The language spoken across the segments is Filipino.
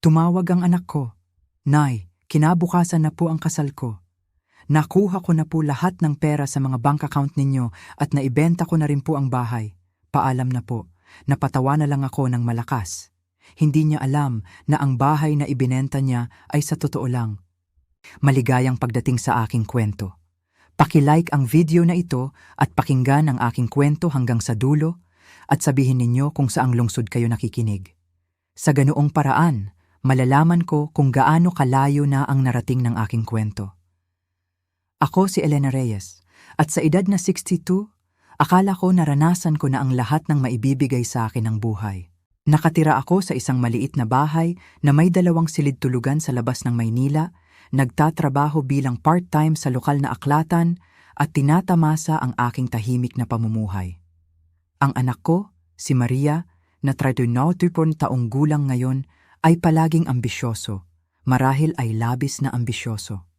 Tumawag ang anak ko. Nay, kinabukasan na po ang kasal ko. Nakuha ko na po lahat ng pera sa mga bank account ninyo at naibenta ko na rin po ang bahay. Paalam na po. Napatawa na lang ako ng malakas. Hindi niya alam na ang bahay na ibinenta niya ay sa totoo lang. Maligayang pagdating sa aking kwento. Paki-like ang video na ito at pakinggan ang aking kwento hanggang sa dulo at sabihin ninyo kung saang lungsod kayo nakikinig. Sa ganoong paraan, malalaman ko kung gaano kalayo na ang narating ng aking kwento. Ako si Elena Reyes at sa edad na 62, akala ko naranasan ko na ang lahat ng maibibigay sa akin ng buhay. Nakatira ako sa isang maliit na bahay na may 2 silid-tulugan sa labas ng Maynila, nagtatrabaho bilang part-time sa lokal na aklatan at tinatamasa ang aking tahimik na pamumuhay. Ang anak ko, si Maria, na 32 taong gulang ngayon, ay palaging ambisyoso, marahil ay labis na ambisyoso.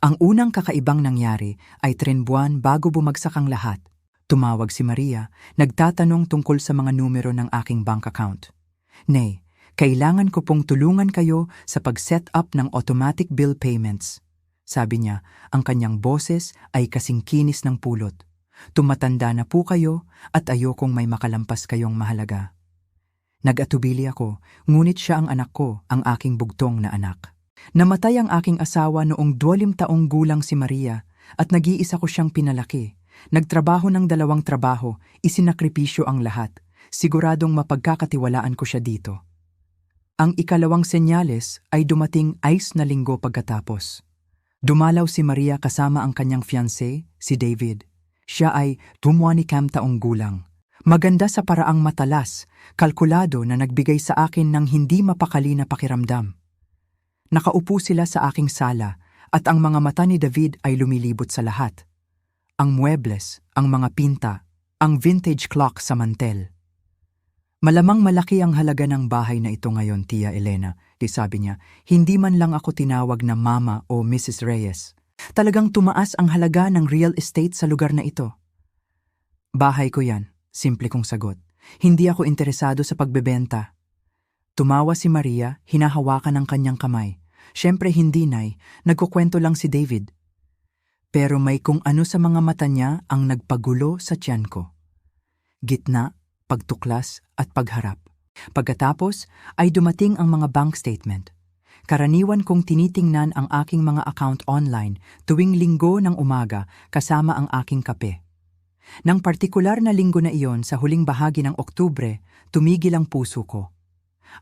Ang unang kakaibang nangyari ay 3 buwan bago bumagsak ang lahat. Tumawag si Maria, nagtatanong tungkol sa mga numero ng aking bank account. Nay, kailangan ko pong tulungan kayo sa pag-set up ng automatic bill payments. Sabi niya, ang kanyang boses ay kasing kinis ng pulot. Tumatanda na po kayo at ayokong may makalampas kayong mahalaga. Nag-atubili ako, ngunit siya ang anak ko, ang aking bugtong na anak. Namatay ang aking asawa noong 20 taong gulang si Maria at nag-iisa ko siyang pinalaki. Nagtrabaho ng 2 trabaho, isinakripisyo ang lahat. Siguradong mapagkakatiwalaan ko siya dito. Ang ikalawang senyales ay dumating 6 na linggo pagkatapos. Dumalaw si Maria kasama ang kanyang fiancé, si David. Siya ay 20 taong gulang. Maganda sa paraang matalas, kalkulado na nagbigay sa akin ng hindi mapakali na pakiramdam. Nakaupo sila sa aking sala at ang mga mata ni David ay lumilibot sa lahat. Ang muebles, ang mga pinta, ang vintage clock sa mantel. Malamang malaki ang halaga ng bahay na ito ngayon, Tia Elena, sabi niya. Hindi man lang ako tinawag na Mama o Mrs. Reyes. Talagang tumaas ang halaga ng real estate sa lugar na ito. Bahay ko yan, simple kong sagot. Hindi ako interesado sa pagbebenta. Tumawa si Maria, hinahawakan ng kanyang kamay. Siyempre hindi, Nay, nagkukwento lang si David. Pero may kung ano sa mga mata niya ang nagpagulo sa tiyan ko. Gitna, pagtuklas at pagharap. Pagkatapos ay dumating ang mga bank statement. Karaniwan kong tinitingnan ang aking mga account online tuwing linggo ng umaga kasama ang aking kape. Nang partikular na linggo na iyon sa huling bahagi ng Oktubre, tumigil ang puso ko.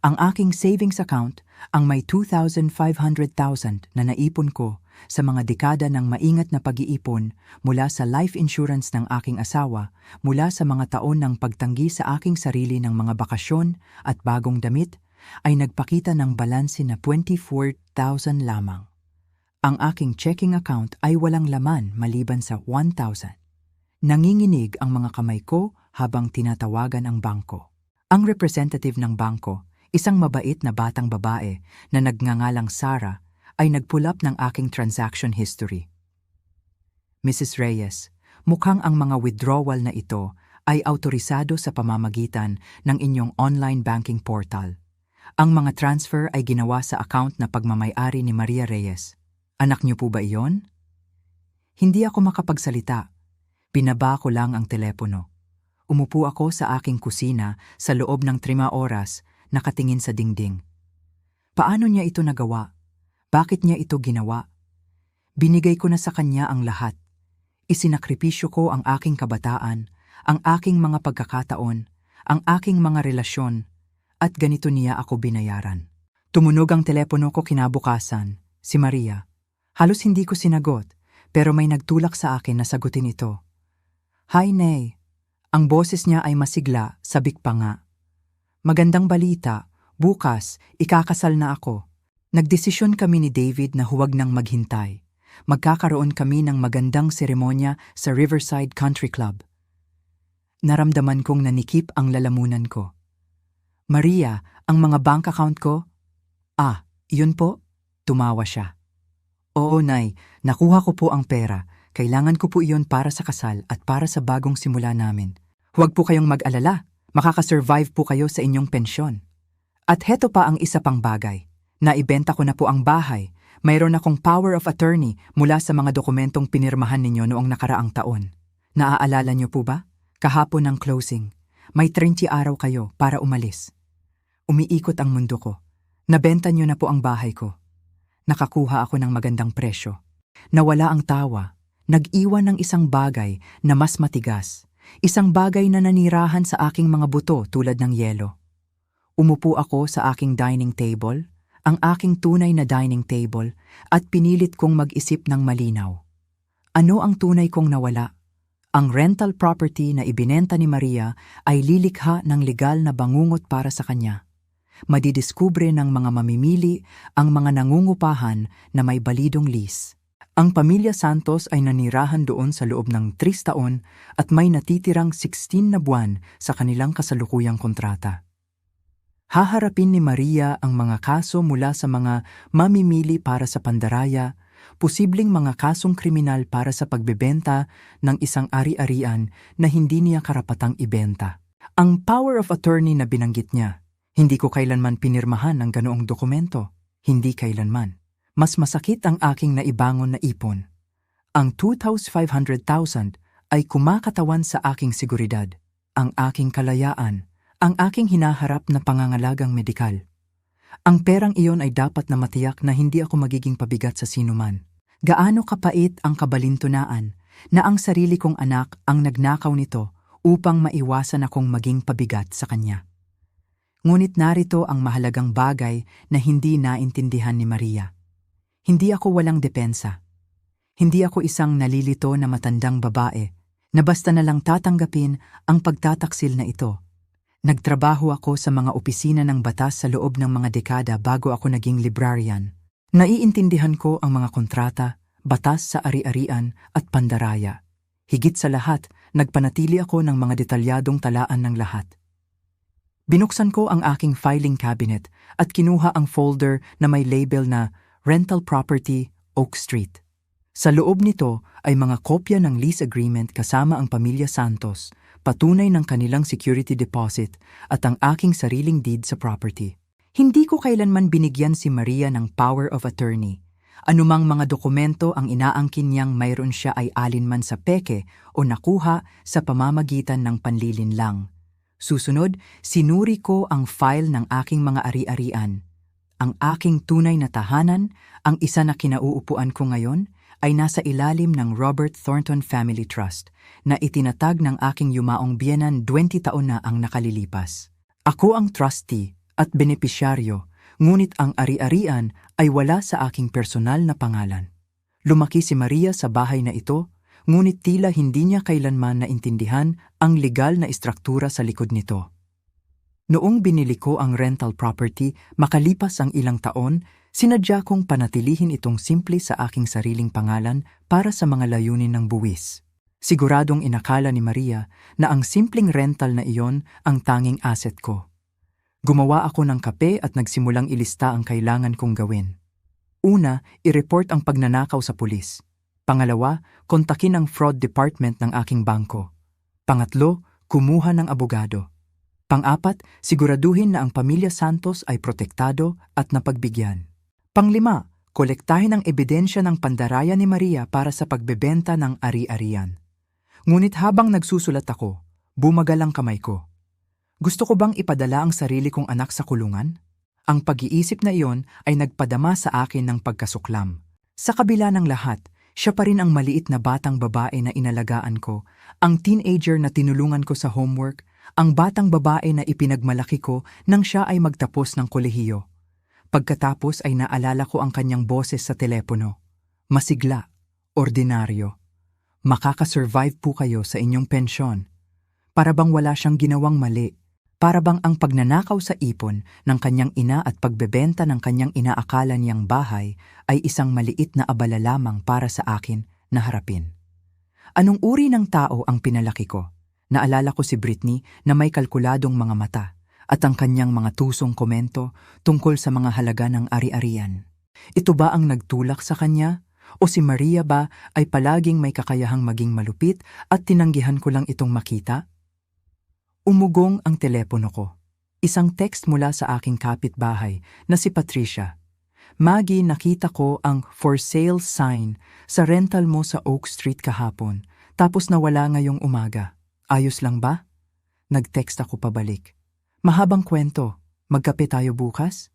Ang aking savings account, ang may 2,500,000 na naipon ko sa mga dekada ng maingat na pag-iipon mula sa life insurance ng aking asawa, mula sa mga taon ng pagtanggi sa aking sarili ng mga bakasyon at bagong damit, ay nagpakita ng balanse na 24,000 lamang. Ang aking checking account ay walang laman maliban sa 1,000. Nanginginig ang mga kamay ko habang tinatawagan ang bangko. Ang representative ng bangko, isang mabait na batang babae na nagngangalang Sarah, ay nag-pull up ng aking transaction history. Mrs. Reyes, mukhang ang mga withdrawal na ito ay autorisado sa pamamagitan ng inyong online banking portal. Ang mga transfer ay ginawa sa account na pagmamay-ari ni Maria Reyes. Anak niyo po ba iyon? Hindi ako makapagsalita. Binaba ko lang ang telepono. Umupo ako sa aking kusina sa loob ng 3 oras, nakatingin sa dingding. Paano niya ito nagawa? Bakit niya ito ginawa? Binigay ko na sa kanya ang lahat. Isinakripisyo ko ang aking kabataan, ang aking mga pagkakataon, ang aking mga relasyon, at ganito niya ako binayaran. Tumunog ang telepono ko kinabukasan, si Maria. Halos hindi ko sinagot, pero may nagtulak sa akin na sagutin ito. Hi, Nay. Ang boses niya ay masigla, sabik pa nga. Magandang balita, bukas, ikakasal na ako. Nagdesisyon kami ni David na huwag nang maghintay. Magkakaroon kami ng magandang seremonya sa Riverside Country Club. Naramdaman kong nanikip ang lalamunan ko. Maria, ang mga bank account ko? Ah, iyon po? Tumawa siya. Oo, Nay, nakuha ko po ang pera. Kailangan ko po iyon para sa kasal at para sa bagong simula namin. Huwag po kayong mag-alala. Makakasurvive po kayo sa inyong pensyon. At heto pa ang isa pang bagay. Naibenta ko na po ang bahay. Mayroon akong power of attorney mula sa mga dokumentong pinirmahan ninyo noong nakaraang taon. Naaalala niyo po ba? Kahapon ng closing. May 30 araw kayo para umalis. Umiikot ang mundo ko. Nabenta niyo na po ang bahay ko. Nakakuha ako ng magandang presyo. Nawala ang tawa. Nag-iwan ng isang bagay na mas matigas. Isang bagay na nanirahan sa aking mga buto tulad ng yelo. Umupo ako sa aking dining table, ang aking tunay na dining table, at pinilit kong mag-isip ng malinaw. Ano ang tunay kong nawala? Ang rental property na ibinenta ni Maria ay lilikha ng legal na bangungot para sa kanya. Madidiskubre ng mga mamimili ang mga nangungupahan na may balidong lease. Ang pamilya Santos ay nanirahan doon sa loob ng 3 taon at may natitirang 16 na buwan sa kanilang kasalukuyang kontrata. Haharapin ni Maria ang mga kaso mula sa mga mamimili para sa pandaraya, posibleng mga kasong kriminal para sa pagbebenta ng isang ari-arian na hindi niya karapatang ibenta. Ang power of attorney na binanggit niya, hindi ko kailanman pinirmahan ang ganoong dokumento. Hindi kailanman. Mas masakit ang aking naibangon na ipon. Ang 2,500,000 ay kumakatawan sa aking seguridad, ang aking kalayaan, ang aking hinaharap na pangangalagang medikal. Ang perang iyon ay dapat na matiyak na hindi ako magiging pabigat sa sinuman. Gaano kapait ang kabalintunaan na ang sarili kong anak ang nagnakaw nito upang maiwasan akong maging pabigat sa kanya. Ngunit narito ang mahalagang bagay na hindi naintindihan ni Maria. Hindi ako walang depensa. Hindi ako isang nalilito na matandang babae na basta na lang tatanggapin ang pagtataksil na ito. Nagtrabaho ako sa mga opisina ng batas sa loob ng mga dekada bago ako naging librarian. Naiintindihan ko ang mga kontrata, batas sa ari-arian at pandaraya. Higit sa lahat, nagpanatili ako ng mga detalyadong talaan ng lahat. Binuksan ko ang aking filing cabinet at kinuha ang folder na may label na Rental Property, Oak Street. Sa loob nito ay mga kopya ng lease agreement kasama ang pamilya Santos, patunay ng kanilang security deposit at ang aking sariling deed sa property. Hindi ko kailanman binigyan si Maria ng power of attorney. Anumang mga dokumento ang inaangkin niyang mayroon siya ay alinman sa peke o nakuha sa pamamagitan ng panlilinlang. Susunod, sinuri ko ang file ng aking mga ari-arian. Ang aking tunay na tahanan, ang isa na kinauupuan ko ngayon, ay nasa ilalim ng Robert Thornton Family Trust na itinatag ng aking yumaong biyenan 20 taon na ang nakalilipas. Ako ang trustee at benepisyaryo, ngunit ang ari-arian ay wala sa aking personal na pangalan. Lumaki si Maria sa bahay na ito, ngunit tila hindi niya kailanman naintindihan ang legal na istruktura sa likod nito. Noong binili ko ang rental property, makalipas ang ilang taon, sinadya kong panatilihin itong simple sa aking sariling pangalan para sa mga layunin ng buwis. Siguradong inakala ni Maria na ang simpleng rental na iyon ang tanging asset ko. Gumawa ako ng kape at nagsimulang ilista ang kailangan kong gawin. Una, i-report ang pagnanakaw sa pulis. Pangalawa, kontakin ang fraud department ng aking bangko. Pangatlo, kumuha ng abogado. Pang-apat, siguraduhin na ang pamilya Santos ay protektado at napagbigyan. Panglima, kolektahin ang ebidensya ng pandaraya ni Maria para sa pagbebenta ng ari-arian. Ngunit habang nagsusulat ako, bumagal ang kamay ko. Gusto ko bang ipadala ang sarili kong anak sa kulungan? Ang pag-iisip na iyon ay nagpadama sa akin ng pagkasuklam. Sa kabila ng lahat, siya pa rin ang maliit na batang babae na inalagaan ko, ang teenager na tinulungan ko sa homework, ang batang babae na ipinagmalaki ko nang siya ay magtapos ng kolehiyo. Pagkatapos ay naalala ko ang kanyang boses sa telepono. Masigla, ordinaryo. Makakasurvive po kayo sa inyong pensyon. Para bang wala siyang ginawang mali. Para bang ang pagnanakaw sa ipon ng kanyang ina at pagbebenta ng kanyang inaakala niyang bahay ay isang maliit na abala lamang para sa akin na harapin. Anong uri ng tao ang pinalaki ko? Naalala ko si Britney na may kalkuladong mga mata at ang kanyang mga tusong komento tungkol sa mga halaga ng ari-arian. Ito ba ang nagtulak sa kanya? O si Maria ba ay palaging may kakayahang maging malupit at tinanggihan ko lang itong makita? Umugong ang telepono ko. Isang text mula sa aking kapitbahay na si Patricia. Maggie, nakita ko ang for sale sign sa rental mo sa Oak Street kahapon, tapos nawala ngayong umaga. Ayos lang ba? Nag-text ako pabalik. Mahabang kwento, magkape tayo bukas?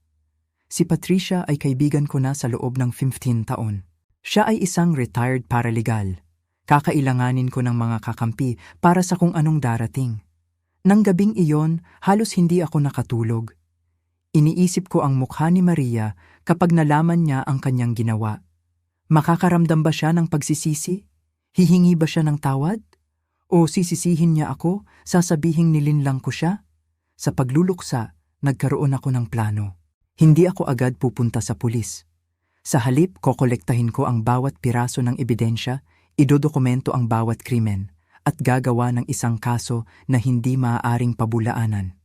Si Patricia ay kaibigan ko na sa loob ng 15 taon. Siya ay isang retired paralegal. Kakailanganin ko ng mga kakampi para sa kung anong darating. Nang gabing iyon, halos hindi ako nakatulog. Iniisip ko ang mukha ni Maria kapag nalaman niya ang kanyang ginawa. Makakaramdam ba siya ng pagsisisi? Hihingi ba siya ng tawad? O sisisihin niya ako, sasabihing nilinlang ko siya? Sa pagluluksa, nagkaroon ako ng plano. Hindi ako agad pupunta sa pulis. Sa halip, kokolektahin ko ang bawat piraso ng ebidensya, idodokumento ang bawat krimen, at gagawa ng isang kaso na hindi maaaring pabulaanan.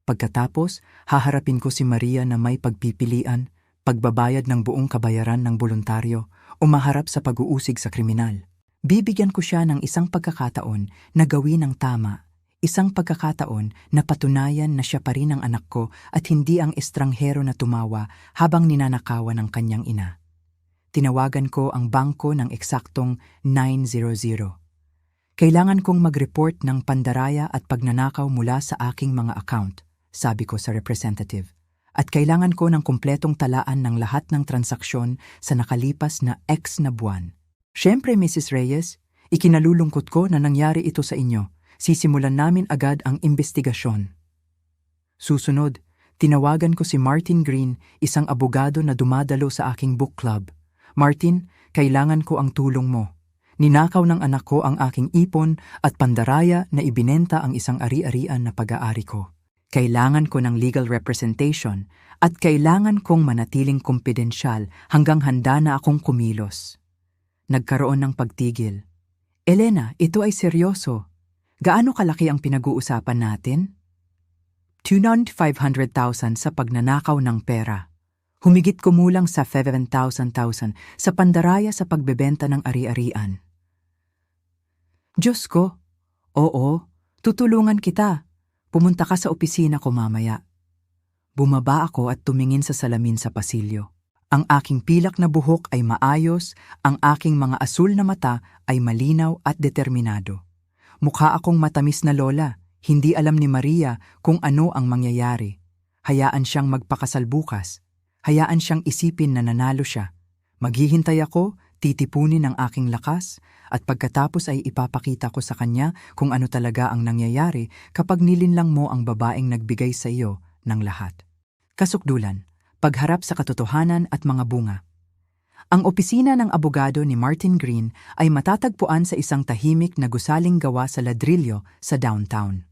Pagkatapos, haharapin ko si Maria na may pagpipilian, pagbabayad ng buong kabayaran ng voluntaryo o maharap sa pag-uusig sa kriminal. Bibigyan ko siya ng isang pagkakataon na gawin ang tama, isang pagkakataon na patunayan na siya pa rin ang anak ko at hindi ang estranghero na tumawa habang ninanakawan ng kanyang ina. Tinawagan ko ang bangko ng eksaktong 900. Kailangan kong mag-report ng pandaraya at pagnanakaw mula sa aking mga account, sabi ko sa representative. At kailangan ko ng kumpletong talaan ng lahat ng transaksyon sa nakalipas na X na buwan. Siyempre, Mrs. Reyes, ikinalulungkot ko na nangyari ito sa inyo. Sisimulan namin agad ang investigasyon. Susunod, tinawagan ko si Martin Green, isang abogado na dumadalo sa aking book club. Martin, kailangan ko ang tulong mo. Ninakaw ng anak ko ang aking ipon at pandaraya na ibinenta ang isang ari-arian na pag-aari ko. Kailangan ko ng legal representation at kailangan kong manatiling kumpidensyal hanggang handa na akong kumilos. Nagkaroon ng pagtigil. Elena, ito ay seryoso. Gaano kalaki ang pinag-uusapan natin? 2,500,000 sa pagnanakaw ng pera. Humigit kumulang sa 7,000 sa pandaraya sa pagbebenta ng ari-arian. Diyos ko, oo, tutulungan kita. Pumunta ka sa opisina ko mamaya. Bumaba ako at tumingin sa salamin sa pasilyo. Ang aking pilak na buhok ay maayos, ang aking mga asul na mata ay malinaw at determinado. Mukha akong matamis na lola, hindi alam ni Maria kung ano ang mangyayari. Hayaan siyang magpakasal bukas. Hayaan siyang isipin na nanalo siya. Maghihintay ako, titipunin ang aking lakas, at pagkatapos ay ipapakita ko sa kanya kung ano talaga ang nangyayari kapag nilinlang mo ang babaeng nagbigay sa iyo ng lahat. Kasukdulan, pagharap sa katotohanan at mga bunga. Ang opisina ng abogado ni Martin Green ay matatagpuan sa isang tahimik na gusaling gawa sa ladrilyo sa downtown.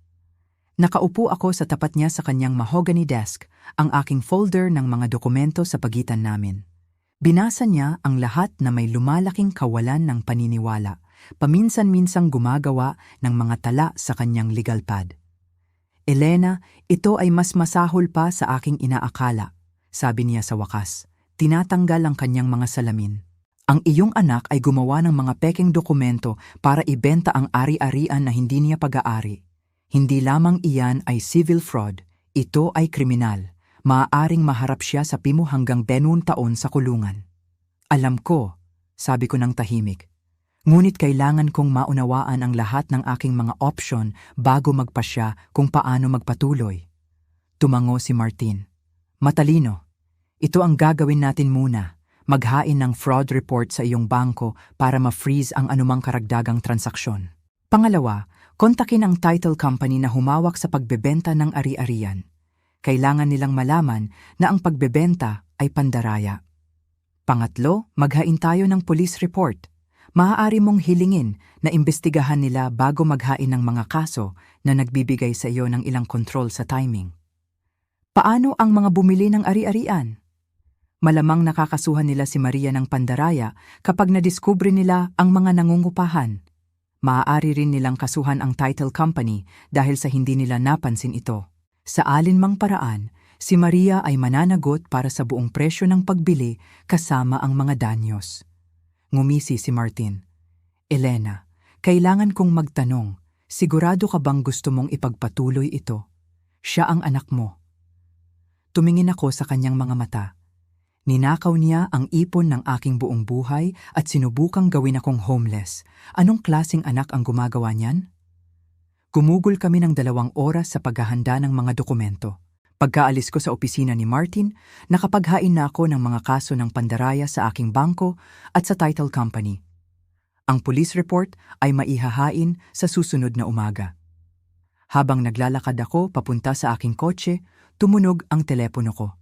Nakaupo ako sa tapat niya sa kanyang mahogany desk, ang aking folder ng mga dokumento sa pagitan namin. Binasa niya ang lahat na may lumalaking kawalan ng paniniwala, paminsan-minsang gumagawa ng mga tala sa kanyang legal pad. Elena, ito ay mas masahol pa sa aking inaakala, sabi niya sa wakas. Tinatanggal ang kanyang mga salamin. Ang iyong anak ay gumawa ng mga pekeng dokumento para ibenta ang ari-arian na hindi niya pag-aari. Hindi lamang iyan ay civil fraud, ito ay kriminal. Maaaring maharap siya sa pimo hanggang 20 taon sa kulungan. Alam ko, sabi ko ng tahimik. Ngunit kailangan kong maunawaan ang lahat ng aking mga opsyon bago magpasya kung paano magpatuloy. Tumango si Martin. Matalino. Ito ang gagawin natin muna. Maghain ng fraud report sa iyong bangko para ma-freeze ang anumang karagdagang transaksyon. Pangalawa, kontakin ang title company na humawak sa pagbebenta ng ari-arian. Kailangan nilang malaman na ang pagbebenta ay pandaraya. Pangatlo, maghain tayo ng police report. Maaari mong hilingin na imbestigahan nila bago maghain ng mga kaso na nagbibigay sa iyo ng ilang control sa timing. Paano ang mga bumili ng ari-arian? Malamang nakakasuhan nila si Maria ng pandaraya kapag nadiskubre nila ang mga nangungupahan. Maaari rin nilang kasuhan ang title company dahil sa hindi nila napansin ito. Sa alinmang paraan, si Maria ay mananagot para sa buong presyo ng pagbili kasama ang mga danyos. Ngumisi si Martin. Elena, kailangan kong magtanong, sigurado ka bang gusto mong ipagpatuloy ito? Siya ang anak mo. Tumingin ako sa kanyang mga mata. Ninakaw niya ang ipon ng aking buong buhay at sinubukang gawin akong homeless. Anong klaseng anak ang gumagawa niyan? Gumugol kami ng 2 oras sa paghahanda ng mga dokumento. Pagkaalis ko sa opisina ni Martin, nakapaghain na ako ng mga kaso ng pandaraya sa aking bangko at sa title company. Ang police report ay maihahain sa susunod na umaga. Habang naglalakad ako papunta sa aking kotse, tumunog ang telepono ko.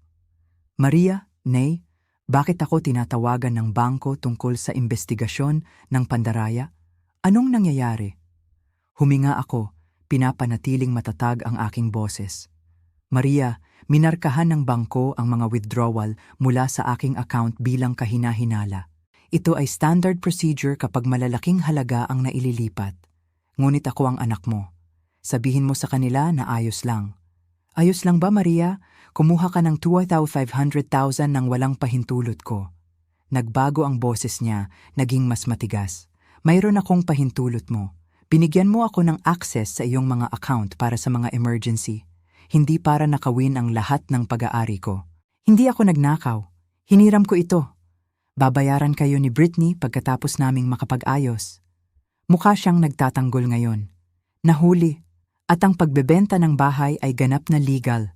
Maria, Nay, bakit ako tinatawagan ng bangko tungkol sa investigasyon ng pandaraya? Anong nangyayari? Huminga ako, pinapanatiling matatag ang aking boses. Maria, minarkahan ng bangko ang mga withdrawal mula sa aking account bilang kahina-hinala. Ito ay standard procedure kapag malalaking halaga ang naililipat. Ngunit ako ang anak mo. Sabihin mo sa kanila na ayos lang. Ayos lang ba, Maria? Kumuha ka ng 2,500,000 nang walang pahintulot ko. Nagbago ang boses niya, naging mas matigas. Mayroon akong pahintulot mo. Binigyan mo ako ng access sa iyong mga account para sa mga emergency. Hindi para nakawin ang lahat ng pag-aari ko. Hindi ako nagnakaw. Hiniram ko ito. Babayaran kayo ni Britney pagkatapos naming makapag-ayos. Mukha siyang nagtatanggol ngayon. Nahuli. At ang pagbebenta ng bahay ay ganap na legal.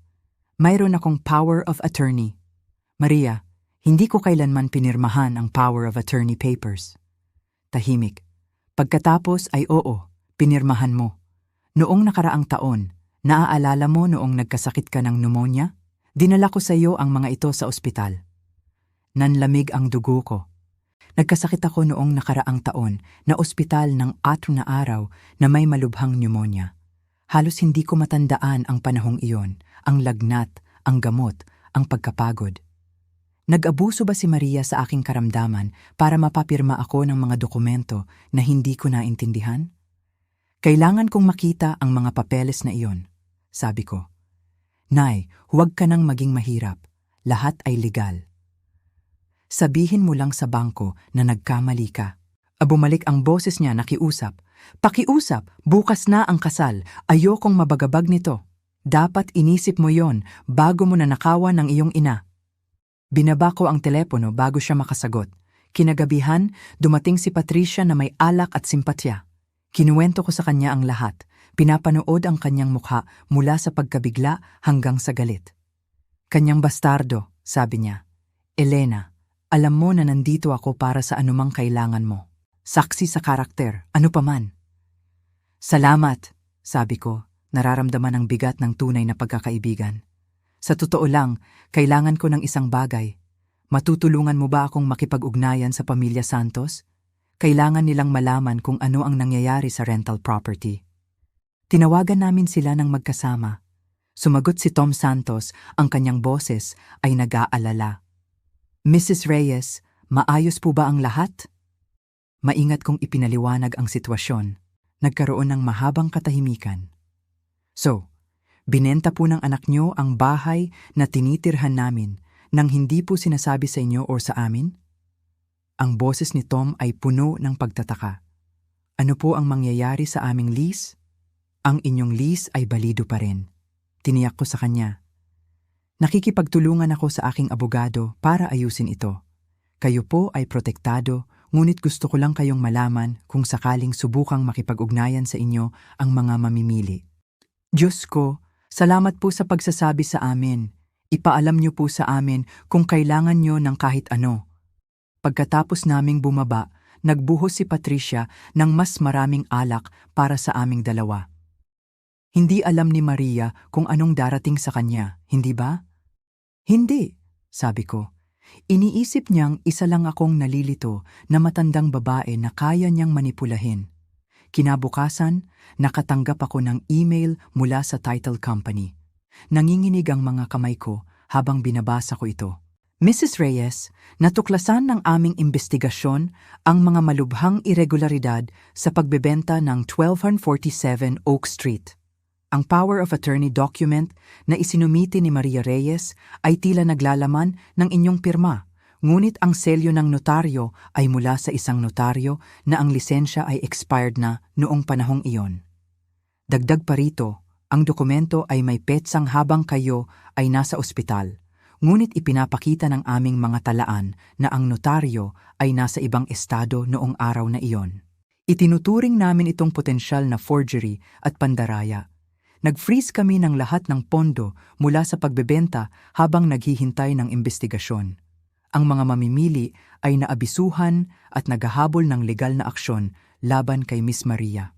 Mayroon akong power of attorney. Maria, hindi ko kailanman pinirmahan ang power of attorney papers. Tahimik. Pagkatapos ay oo, pinirmahan mo. Noong nakaraang taon, naaalala mo noong nagkasakit ka ng pneumonia? Dinala ko sa iyo ang mga ito sa ospital. Nanlamig ang dugo ko. Nagkasakit ako noong nakaraang taon na ospital ng 4 na araw na may malubhang pneumonia. Halos hindi ko matandaan ang panahong iyon, ang lagnat, ang gamot, ang pagkapagod. Nag-abuso ba si Maria sa aking karamdaman para mapapirma ako ng mga dokumento na hindi ko naintindihan? Kailangan kong makita ang mga papeles na iyon, sabi ko. Nay, huwag ka nang maging mahirap. Lahat ay legal. Sabihin mo lang sa bangko na nagkamali ka. Bumalik ang boses niya nakiusap. Pakiusap, bukas na ang kasal. Ayokong mabagabag nito. Dapat inisip mo yon bago mo nanakawan ng iyong ina. Binaba ko ang telepono bago siya makasagot. Kinagabihan, dumating si Patricia na may alak at simpatya. Kinuwento ko sa kanya ang lahat. Pinapanood ang kanyang mukha mula sa pagkabigla hanggang sa galit. Kanyang bastardo, sabi niya. Elena, alam mo na nandito ako para sa anumang kailangan mo. Saksi sa karakter, ano paman. Salamat, sabi ko, nararamdaman ang bigat ng tunay na pagkakaibigan. Sa totoo lang, kailangan ko ng isang bagay. Matutulungan mo ba akong makipag-ugnayan sa pamilya Santos? Kailangan nilang malaman kung ano ang nangyayari sa rental property. Tinawagan namin sila ng magkasama. Sumagot si Tom Santos, ang kanyang boses ay nag-aalala. Mrs. Reyes, maayos po ba ang lahat? Maingat kong ipinaliwanag ang sitwasyon. Nagkaroon ng mahabang katahimikan. So, binenta po ng anak niyo ang bahay na tinitirhan namin nang hindi po sinasabi sa inyo o sa amin? Ang boses ni Tom ay puno ng pagtataka. Ano po ang mangyayari sa aming lease? Ang inyong lease ay balido pa rin. Tiniyak ko sa kanya. Nakikipagtulungan ako sa aking abogado para ayusin ito. Kayo po ay protektado, ngunit gusto ko lang kayong malaman kung sakaling subukang makipag-ugnayan sa inyo ang mga mamimili. Diyos ko, salamat po sa pagsasabi sa amin. Ipaalam niyo po sa amin kung kailangan niyo ng kahit ano. Pagkatapos naming bumaba, nagbuhos si Patricia ng mas maraming alak para sa aming dalawa. Hindi alam ni Maria kung anong darating sa kanya, hindi ba? Hindi, sabi ko. Iniisip niyang isa lang akong nalilito na matandang babae na kaya niyang manipulahin. Kinabukasan, nakatanggap ako ng email mula sa title company. Nanginginig ang mga kamay ko habang binabasa ko ito. Mrs. Reyes, natuklasan ng aming investigasyon ang mga malubhang irregularidad sa pagbebenta ng 1247 Oak Street. Ang power of attorney document na isinumiti ni Maria Reyes ay tila naglalaman ng inyong pirma, ngunit ang selyo ng notaryo ay mula sa isang notaryo na ang lisensya ay expired na noong panahong iyon. Dagdag pa rito, Ang dokumento ay may petsang habang kayo ay nasa ospital. Ngunit ipinapakita ng aming mga talaan na ang notaryo ay nasa ibang estado noong araw na iyon. Itinuturing namin itong potensyal na forgery at pandaraya. Nag-freeze kami ng lahat ng pondo mula sa pagbebenta habang naghihintay ng investigasyon. Ang mga mamimili ay naabisuhan at naghahabol ng legal na aksyon laban kay Miss Maria.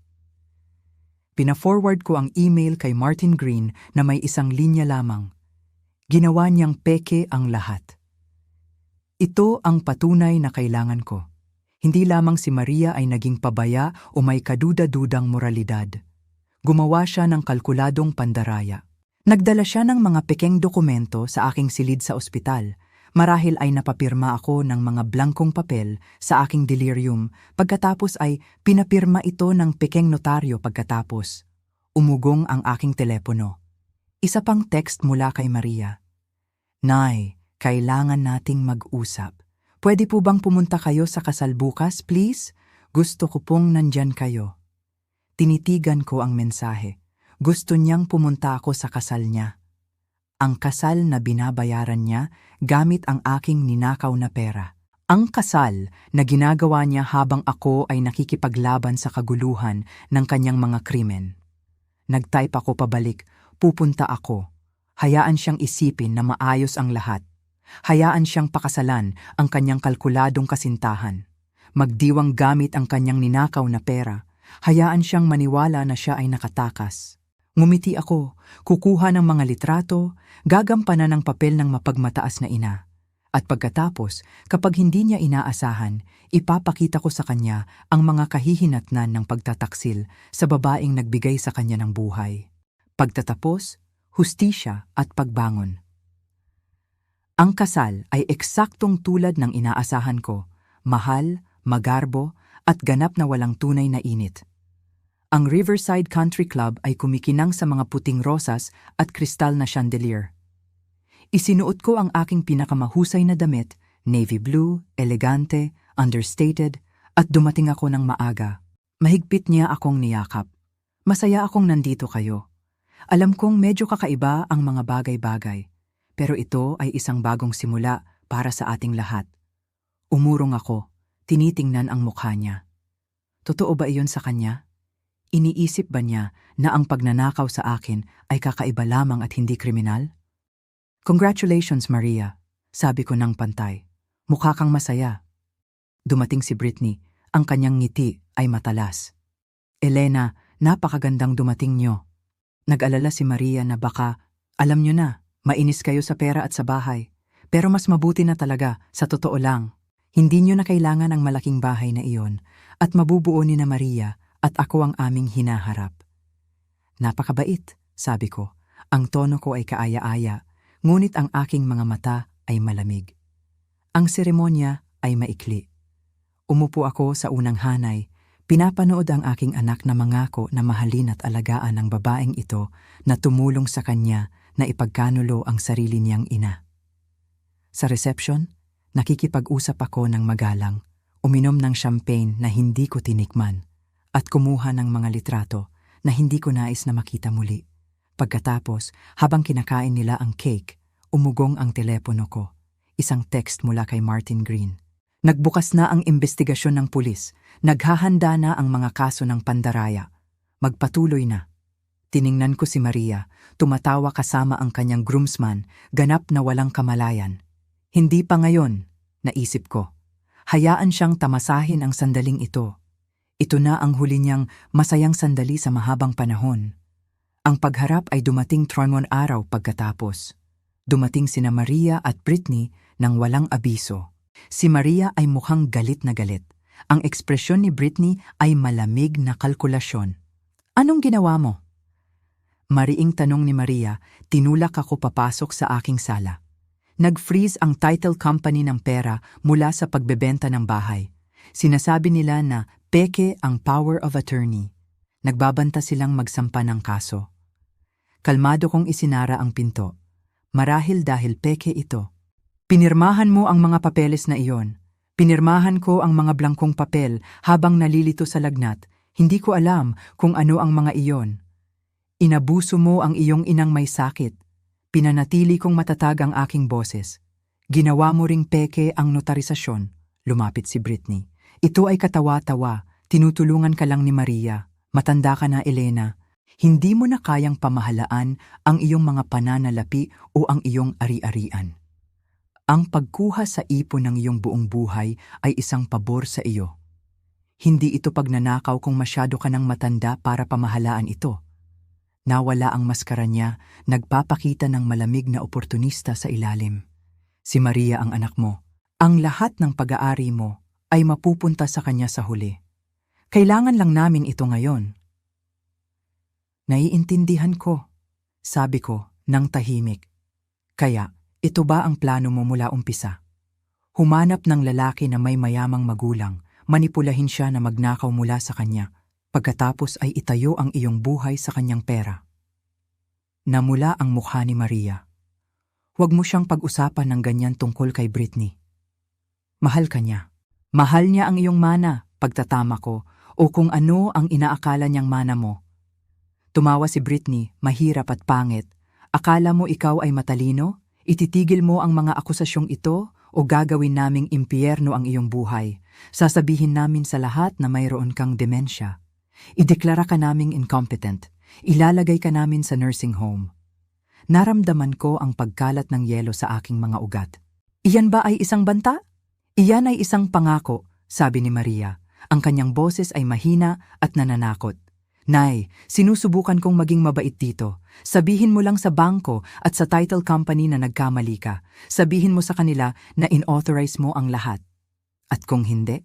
Pina-forward ko ang email kay Martin Green na may isang linya lamang. Ginawa niyang peke ang lahat. Ito ang patunay na kailangan ko. Hindi lamang si Maria ay naging pabaya o may kaduda-dudang moralidad. Gumawa siya ng kalkuladong pandaraya. Nagdala siya ng mga pekeng dokumento sa aking silid sa ospital. Marahil ay napapirma ako ng mga blankong papel sa aking delirium, pagkatapos ay pinapirma ito ng pekeng notaryo pagkatapos. Umugong ang aking telepono. Isa pang text mula kay Maria. Nay, kailangan nating mag-usap. Pwede po bang pumunta kayo sa kasal bukas, please? Gusto ko pong nandyan kayo. Tinitigan ko ang mensahe. Gusto niyang pumunta ako sa kasal niya. Ang kasal na binabayaran niya gamit ang aking ninakaw na pera. Ang kasal na ginagawa niya habang ako ay nakikipaglaban sa kaguluhan ng kanyang mga krimen. Nag-type ako pabalik, pupunta ako. Hayaan siyang isipin na maayos ang lahat. Hayaan siyang pakasalan ang kanyang kalkuladong kasintahan. Magdiwang gamit ang kanyang ninakaw na pera. Hayaan siyang maniwala na siya ay nakatakas. Ngumiti ako, kukuha ng mga litrato, gagampanan ng papel ng mapagmataas na ina. At pagkatapos, kapag hindi niya inaasahan, ipapakita ko sa kanya ang mga kahihinatnan ng pagtataksil sa babaeng nagbigay sa kanya ng buhay. Pagtatapos, hustisya at pagbangon. Ang kasal ay eksaktong tulad ng inaasahan ko, mahal, magarbo, at ganap na walang tunay na init. Ang Riverside Country Club ay kumikinang sa mga puting rosas at kristal na chandelier. Isinuot ko ang aking pinakamahusay na damit, navy blue, elegante, understated, at dumating ako ng maaga. Mahigpit niya akong niyakap. Masaya akong nandito kayo. Alam kong medyo kakaiba ang mga bagay-bagay, pero ito ay isang bagong simula para sa ating lahat. Umurong ako, tinitingnan ang mukha niya. Totoo ba iyon sa kanya? Iniisip ba niya na ang pagnanakaw sa akin ay kakaiba lamang at hindi kriminal? Congratulations, Maria, sabi ko ng pantay. Mukha kang masaya. Dumating si Britney, ang kanyang ngiti ay matalas. Elena, napakagandang dumating niyo. Nag-alala si Maria na baka, alam niyo na, mainis kayo sa pera at sa bahay. Pero mas mabuti na talaga, sa totoo lang. Hindi niyo na kailangan ang malaking bahay na iyon at mabubuo ni na Maria at ako ang aming hinaharap. Napakabait, sabi ko. Ang tono ko ay kaaya-aya, ngunit ang aking mga mata ay malamig. Ang seremonya ay maikli. Umupo ako sa unang hanay, pinapanood ang aking anak na mangako na mahalin at alagaan ang babaeng ito na tumulong sa kanya na ipagkanulo ang sarili niyang ina. Sa reception, nakikipag-usap ako ng magalang, uminom ng champagne na hindi ko tinikman, at kumuha ng mga litrato na hindi ko nais na makita muli. Pagkatapos, habang kinakain nila ang cake, umugong ang telepono ko. Isang text mula kay Martin Green. Nagbukas na ang investigasyon ng pulis. Naghahanda na ang mga kaso ng pandaraya. Magpatuloy na. Tiningnan ko si Maria, tumatawa kasama ang kanyang groomsman, ganap na walang kamalayan. Hindi pa ngayon, naisip ko. Hayaan siyang tamasahin ang sandaling ito. Ito na ang huli niyang masayang sandali sa mahabang panahon. Ang pagharap ay dumating 3 araw pagkatapos. Dumating sina Maria at Britney nang walang abiso. Si Maria ay mukhang galit na galit. Ang ekspresyon ni Britney ay malamig na kalkulasyon. Anong ginawa mo? Mariing tanong ni Maria, tinulak ako papasok sa aking sala. Nag-freeze ang title company ng pera mula sa pagbebenta ng bahay. Sinasabi nila na peke ang power of attorney. Nagbabanta silang magsampa ng kaso. Kalmado kong isinara ang pinto. Marahil dahil peke ito. Pinirmahan mo ang mga papeles na iyon. Pinirmahan ko ang mga blankong papel habang nalilito sa lagnat. Hindi ko alam kung ano ang mga iyon. Inabuso mo ang iyong inang may sakit. Pinanatili kong matatag ang aking boses. Ginawa mo ring peke ang notarisasyon. Lumapit si Britney. Ito ay katawa-tawa. Tinutulungan ka lang ni Maria. Matanda ka na, Elena. Hindi mo na kayang pamahalaan ang iyong mga pananalapi o ang iyong ari-arian. Ang pagkuha sa ipon ng iyong buong buhay ay isang pabor sa iyo. Hindi ito pagnanakaw kung masyado ka ng matanda para pamahalaan ito. Nawala ang maskara niya, nagpapakita ng malamig na oportunista sa ilalim. Si Maria ang anak mo. Ang lahat ng pag-aari mo ay mapupunta sa kanya sa huli. Kailangan lang namin ito ngayon. Naiintindihan ko, sabi ko nang tahimik. Kaya, ito ba ang plano mo mula umpisa? Humanap ng lalaki na may mayamang magulang, manipulahin siya na magnakaw mula sa kanya, pagkatapos ay itayo ang iyong buhay sa kanyang pera. Namula ang mukha ni Maria. Huwag mo siyang pag-usapan ng ganyan tungkol kay Britney. Mahal ka niya. Mahal niya ang iyong mana, pagtatama ko, o kung ano ang inaakala niyang mana mo. Tumawa si Britney, mahirap at pangit. Akala mo ikaw ay matalino? Ititigil mo ang mga akusasyong ito o gagawin naming impyerno ang iyong buhay? Sasabihin namin sa lahat na mayroon kang demensya. Ideklara ka naming incompetent. Ilalagay ka namin sa nursing home. Naramdaman ko ang pagkalat ng yelo sa aking mga ugat. Iyan ba ay isang banta? Iyan ay isang pangako, sabi ni Maria. Ang kanyang boses ay mahina at nananakot. Nay, sinusubukan kong maging mabait dito. Sabihin mo lang sa bangko at sa title company na nagkamali ka. Sabihin mo sa kanila na inauthorize mo ang lahat. At kung hindi?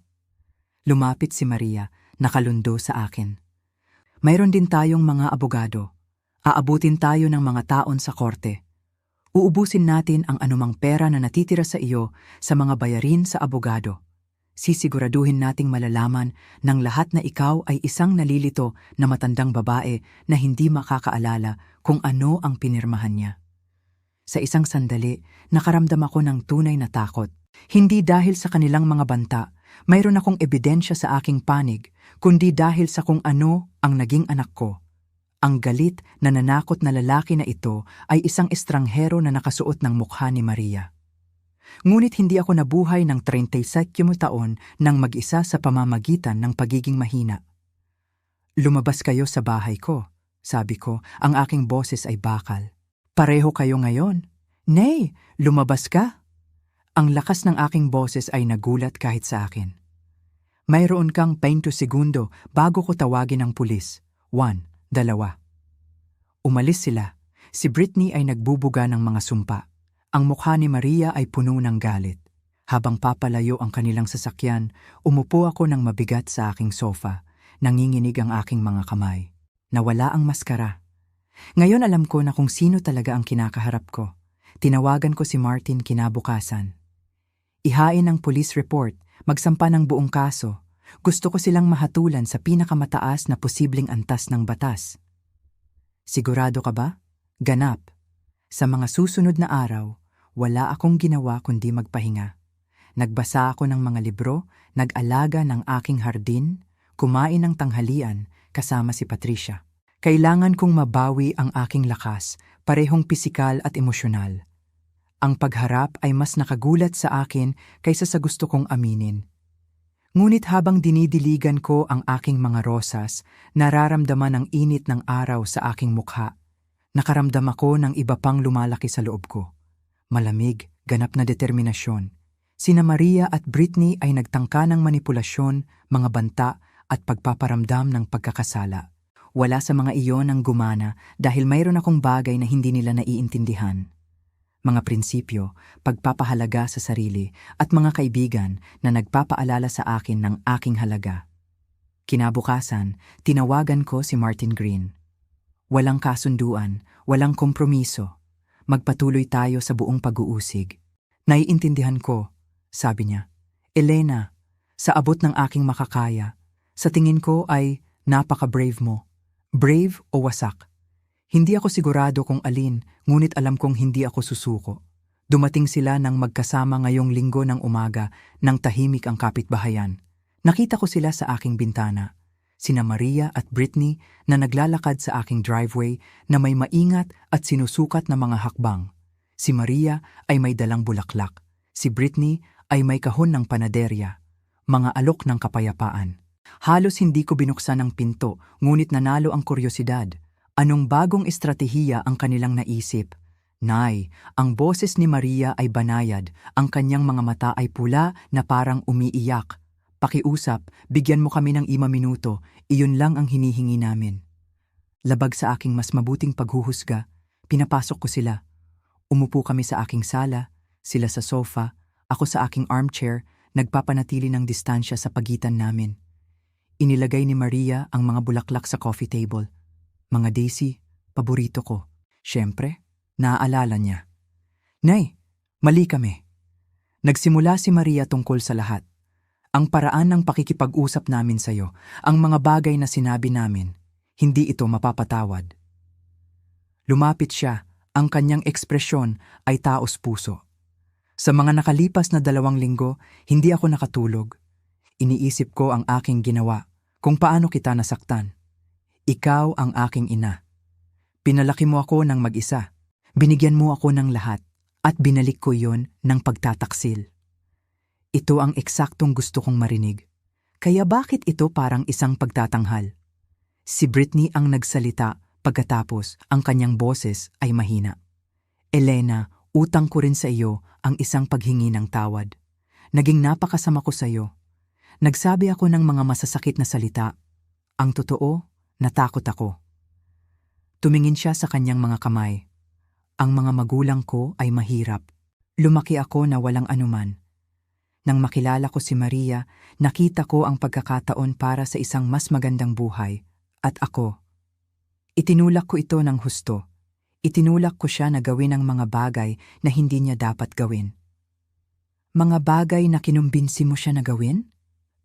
Lumapit si Maria, nakalundo sa akin. Mayroon din tayong mga abogado. Aabutin tayo ng mga taon sa korte. Uubusin natin ang anumang pera na natitira sa iyo sa mga bayarin sa abogado. Sisiguraduhin nating malalaman ng lahat na ikaw ay isang nalilito na matandang babae na hindi makakaalala kung ano ang pinirmahan niya. Sa isang sandali, nakaramdam ako ng tunay na takot. Hindi dahil sa kanilang mga banta, mayroon akong ebidensya sa aking panig, kundi dahil sa kung ano ang naging anak ko. Ang galit na nanakot na lalaki na ito ay isang estranghero na nakasuot ng mukha ni Maria. Ngunit hindi ako nabuhay ng 37 taon nang mag-isa sa pamamagitan ng pagiging mahina. Lumabas kayo sa bahay ko, sabi ko, ang aking boses ay bakal. Pareho kayo ngayon. Nay, lumabas ka. Ang lakas ng aking boses ay nagulat kahit sa akin. Mayroon kang 20 segundo bago ko tawagin ang pulis. 1, 2. Umalis sila. Si Britney ay nagbubuga ng mga sumpa. Ang mukha ni Maria ay puno ng galit. Habang papalayo ang kanilang sasakyan, umupo ako ng mabigat sa aking sofa. Nanginginig ang aking mga kamay. Nawala ang maskara. Ngayon alam ko na kung sino talaga ang kinakaharap ko. Tinawagan ko si Martin kinabukasan. Ihain ang police report, magsampa ng buong kaso. Gusto ko silang mahatulan sa pinakamataas na posibleng antas ng batas. Sigurado ka ba? Ganap. Sa mga susunod na araw, wala akong ginawa kundi magpahinga. Nagbasa ako ng mga libro, nag-alaga ng aking hardin, kumain ng tanghalian kasama si Patricia. Kailangan kong mabawi ang aking lakas, parehong pisikal at emosyonal. Ang pagharap ay mas nakagulat sa akin kaysa sa gusto kong aminin. Ngunit habang dinidiligan ko ang aking mga rosas, nararamdaman ang init ng araw sa aking mukha. Nakaramdam ako ng iba pang lumalaki sa loob ko. Malamig, ganap na determinasyon. Sina Maria at Britney ay nagtangka ng manipulasyon, mga banta at pagpaparamdam ng pagkakasala. Wala sa mga iyon ang gumana dahil mayroon akong bagay na hindi nila naiintindihan. Mga prinsipyo, pagpapahalaga sa sarili at mga kaibigan na nagpapaalala sa akin ng aking halaga. Kinabukasan, tinawagan ko si Martin Green. Walang kasunduan, walang kompromiso. Magpatuloy tayo sa buong pag-uusig. Naiintindihan ko, sabi niya. Elena, sa abot ng aking makakaya, sa tingin ko ay napaka-brave mo. Brave o wasak? Hindi ako sigurado kung alin, ngunit alam kong hindi ako susuko. Dumating sila nang magkasama ngayong linggo ng umaga nang tahimik ang kapitbahayan. Nakita ko sila sa aking bintana. sina Maria at Britney na naglalakad sa aking driveway na may maingat at sinusukat na mga hakbang. Si Maria ay may dalang bulaklak. Si Britney ay may kahon ng panaderya. Mga alok ng kapayapaan. Halos hindi ko binuksan ang pinto, ngunit nanalo ang kuryosidad. Anong bagong estratehiya ang kanilang naisip? Nay, ang boses ni Maria ay banayad, ang kanyang mga mata ay pula na parang umiiyak. Pakiusap, bigyan mo kami ng 5 minuto, iyon lang ang hinihingi namin. Labag sa aking mas mabuting paghuhusga, pinapasok ko sila. Umupo kami sa aking sala, sila sa sofa, ako sa aking armchair, nagpapanatili ng distansya sa pagitan namin. Inilagay ni Maria ang mga bulaklak sa coffee table. Mga daisy, paborito ko. Siyempre, naaalala niya. Nay, mali kami. Nagsimula si Maria tungkol sa lahat. Ang paraan ng pakikipag-usap namin sa iyo, ang mga bagay na sinabi namin, hindi ito mapapatawad. Lumapit siya, ang kanyang ekspresyon ay taos puso. Sa mga nakalipas na 2 linggo, hindi ako nakatulog. Iniisip ko ang aking ginawa, kung paano kita nasaktan. Ikaw ang aking ina. Pinalaki mo ako ng mag-isa. Binigyan mo ako ng lahat, at binalik ko iyon ng pagtataksil. Ito ang eksaktong gusto kong marinig. Kaya bakit ito parang isang pagtatanghal? Si Britney ang nagsalita pagkatapos ang kanyang boses ay mahina. Elena, utang ko rin sa iyo ang isang paghingi ng tawad. Naging napakasama ko sa iyo. Nagsabi ako ng mga masasakit na salita. Ang totoo, natakot ako. Tumingin siya sa kanyang mga kamay. Ang mga magulang ko ay mahirap. Lumaki ako na walang anuman. Nang makilala ko si Maria, nakita ko ang pagkakataon para sa isang mas magandang buhay. At ako. Itinulak ko ito ng husto. Itinulak ko siya na gawin ang mga bagay na hindi niya dapat gawin. Mga bagay na kinumbinsi mo siya na gawin?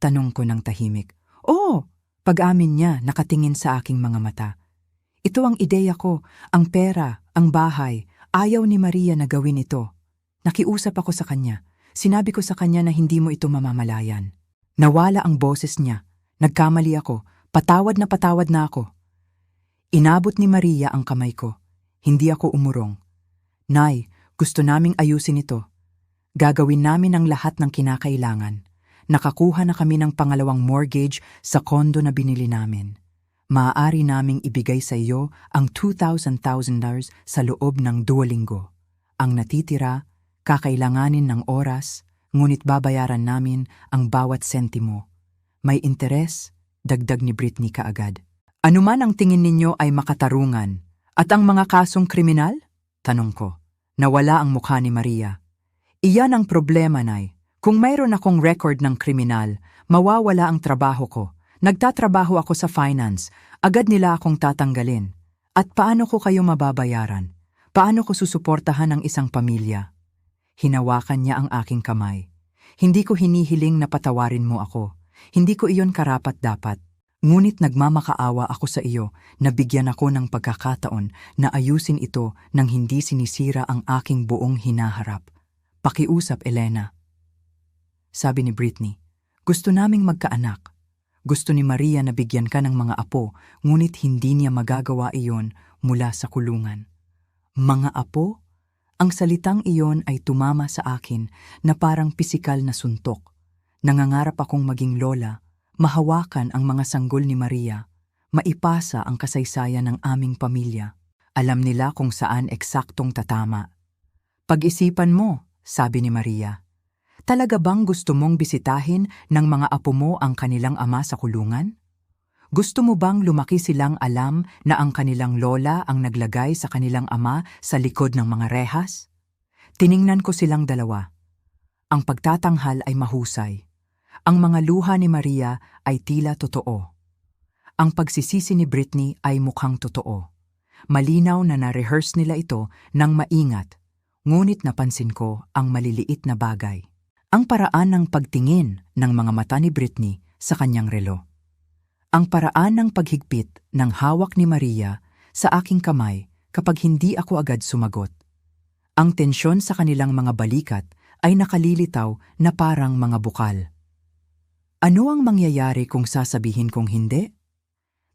Tanong ko ng tahimik. Oo, pag-amin niya nakatingin sa aking mga mata. Ito ang ideya ko, ang pera, ang bahay. Ayaw ni Maria na gawin ito. Nakiusap ako sa kanya. Sinabi ko sa kanya na hindi mo ito mamamalayan. Nawala ang boses niya. Nagkamali ako. Patawad na ako. Inabot ni Maria ang kamay ko. Hindi ako umurong. Nay, gusto naming ayusin ito. Gagawin namin ang lahat ng kinakailangan. Nakakuha na kami ng pangalawang mortgage sa kondo na binili namin. Maaari naming ibigay sa iyo ang $2,000 sa loob ng 2 linggo. Ang natitira, kakailanganin ng oras, ngunit babayaran namin ang bawat sentimo. May interes, dagdag ni Britney kaagad. Ano man ang tingin ninyo ay makatarungan. At ang mga kasong kriminal? Tanong ko. Nawala ang mukha ni Maria. Iyan ang problema, Nay. Kung mayroon akong record ng kriminal, mawawala ang trabaho ko. Nagtatrabaho ako sa finance. Agad nila akong tatanggalin. At paano ko kayo mababayaran? Paano ko susuportahan ang isang pamilya? Hinawakan niya ang aking kamay. Hindi ko hinihiling na patawarin mo ako. Hindi ko iyon karapat-dapat. Ngunit nagmamakaawa ako sa iyo na bigyan ako ng pagkakataon na ayusin ito nang hindi sinisira ang aking buong hinaharap. Pakiusap, Elena. Sabi ni Britney, gusto naming magkaanak. Gusto ni Maria na bigyan ka ng mga apo, ngunit hindi niya magagawa iyon mula sa kulungan. Mga apo? Ang salitang iyon ay tumama sa akin na parang pisikal na suntok. Nangangarap akong maging lola, mahawakan ang mga sanggol ni Maria, maipasa ang kasaysayan ng aming pamilya. Alam nila kung saan eksaktong tatama. Pag-isipan mo, sabi ni Maria. Talaga bang gusto mong bisitahin ng mga apo mo ang kanilang ama sa kulungan? Gusto mo bang lumaki silang alam na ang kanilang lola ang naglagay sa kanilang ama sa likod ng mga rehas? Tiningnan ko silang dalawa. Ang pagtatanghal ay mahusay. Ang mga luha ni Maria ay tila totoo. Ang pagsisisi ni Britney ay mukhang totoo. Malinaw na na-rehearse nila ito ng maingat, ngunit napansin ko ang maliliit na bagay. Ang paraan ng pagtingin ng mga mata ni Britney sa kanyang relo. Ang paraan ng paghigpit ng hawak ni Maria sa aking kamay kapag hindi ako agad sumagot. Ang tensyon sa kanilang mga balikat ay nakalilitaw na parang mga bukal. Ano ang mangyayari kung sasabihin kong hindi?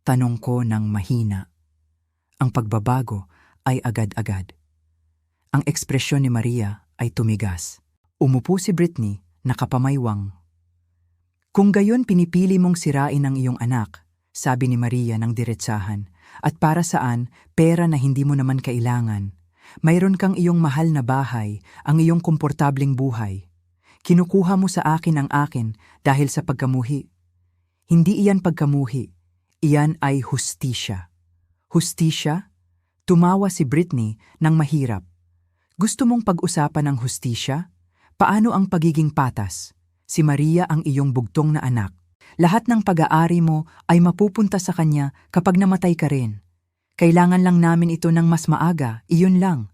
Tanong ko ng mahina. Ang pagbabago ay agad-agad. Ang ekspresyon ni Maria ay tumigas. Umupo si Britney, nakapamaywang. Kung gayon pinipili mong sirain ang iyong anak, sabi ni Maria ng diretsahan, at para saan pera na hindi mo naman kailangan. Mayroon kang iyong mahal na bahay, ang iyong komportabling buhay. Kinukuha mo sa akin ang akin dahil sa pagkamuhi. Hindi iyan pagkamuhi, iyan ay hustisya. Hustisya? Tumawa si Britney ng mahirap. Gusto mong pag-usapan ang hustisya? Paano ang pagiging patas? Si Maria ang iyong bugtong na anak. Lahat ng pag-aari mo ay mapupunta sa kanya kapag namatay ka rin. Kailangan lang namin ito ng mas maaga, iyon lang.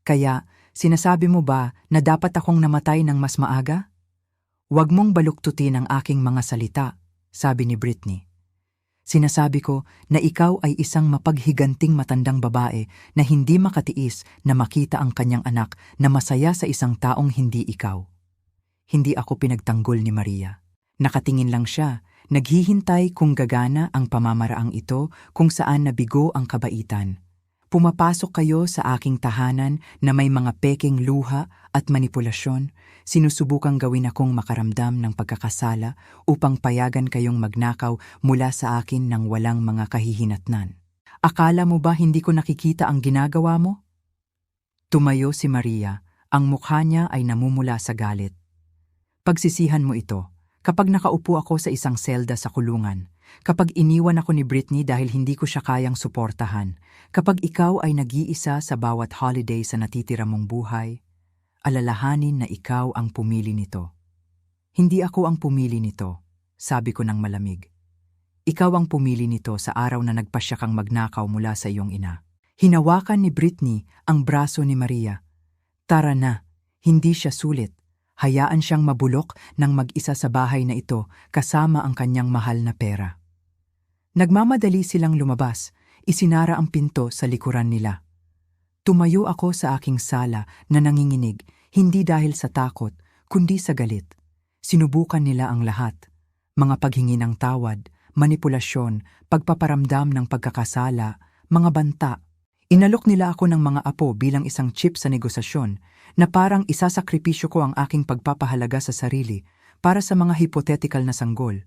Kaya, sinasabi mo ba na dapat akong namatay ng mas maaga? Huwag mong baluktutin ang aking mga salita, sabi ni Britney. Sinasabi ko na ikaw ay isang mapaghiganting matandang babae na hindi makatiis na makita ang kanyang anak na masaya sa isang taong hindi ikaw. Hindi ako pinagtanggol ni Maria. Nakatingin lang siya, naghihintay kung gagana ang pamamaraang ito kung saan nabigo ang kabaitan. Pumapasok kayo sa aking tahanan na may mga peking luha at manipulasyon, sinusubukang gawin akong makaramdam ng pagkakasala upang payagan kayong magnakaw mula sa akin ng walang mga kahihinatnan. Akala mo ba hindi ko nakikita ang ginagawa mo? Tumayo si Maria, ang mukha niya ay namumula sa galit. Pagsisihan mo ito. Kapag nakaupo ako sa isang selda sa kulungan, kapag iniwan ako ni Britney dahil hindi ko siya kayang suportahan, kapag ikaw ay nag-iisa sa bawat holiday sa natitira mong buhay, alalahanin na ikaw ang pumili nito. Hindi ako ang pumili nito, sabi ko ng malamig. Ikaw ang pumili nito sa araw na nagpasya kang magnakaw mula sa iyong ina. Hinawakan ni Britney ang braso ni Maria. Tara na, hindi siya sulit. Hayaan siyang mabulok ng mag-isa sa bahay na ito kasama ang kanyang mahal na pera. Nagmamadali silang lumabas, isinara ang pinto sa likuran nila. Tumayo ako sa aking sala na nanginginig, hindi dahil sa takot, kundi sa galit. Sinubukan nila ang lahat, mga paghingi ng tawad, manipulasyon, pagpaparamdam ng pagkakasala, mga banta. Inalok nila ako ng mga apo bilang isang chip sa negosasyon na parang isasakripisyo ko ang aking pagpapahalaga sa sarili para sa mga hypothetical na sanggol.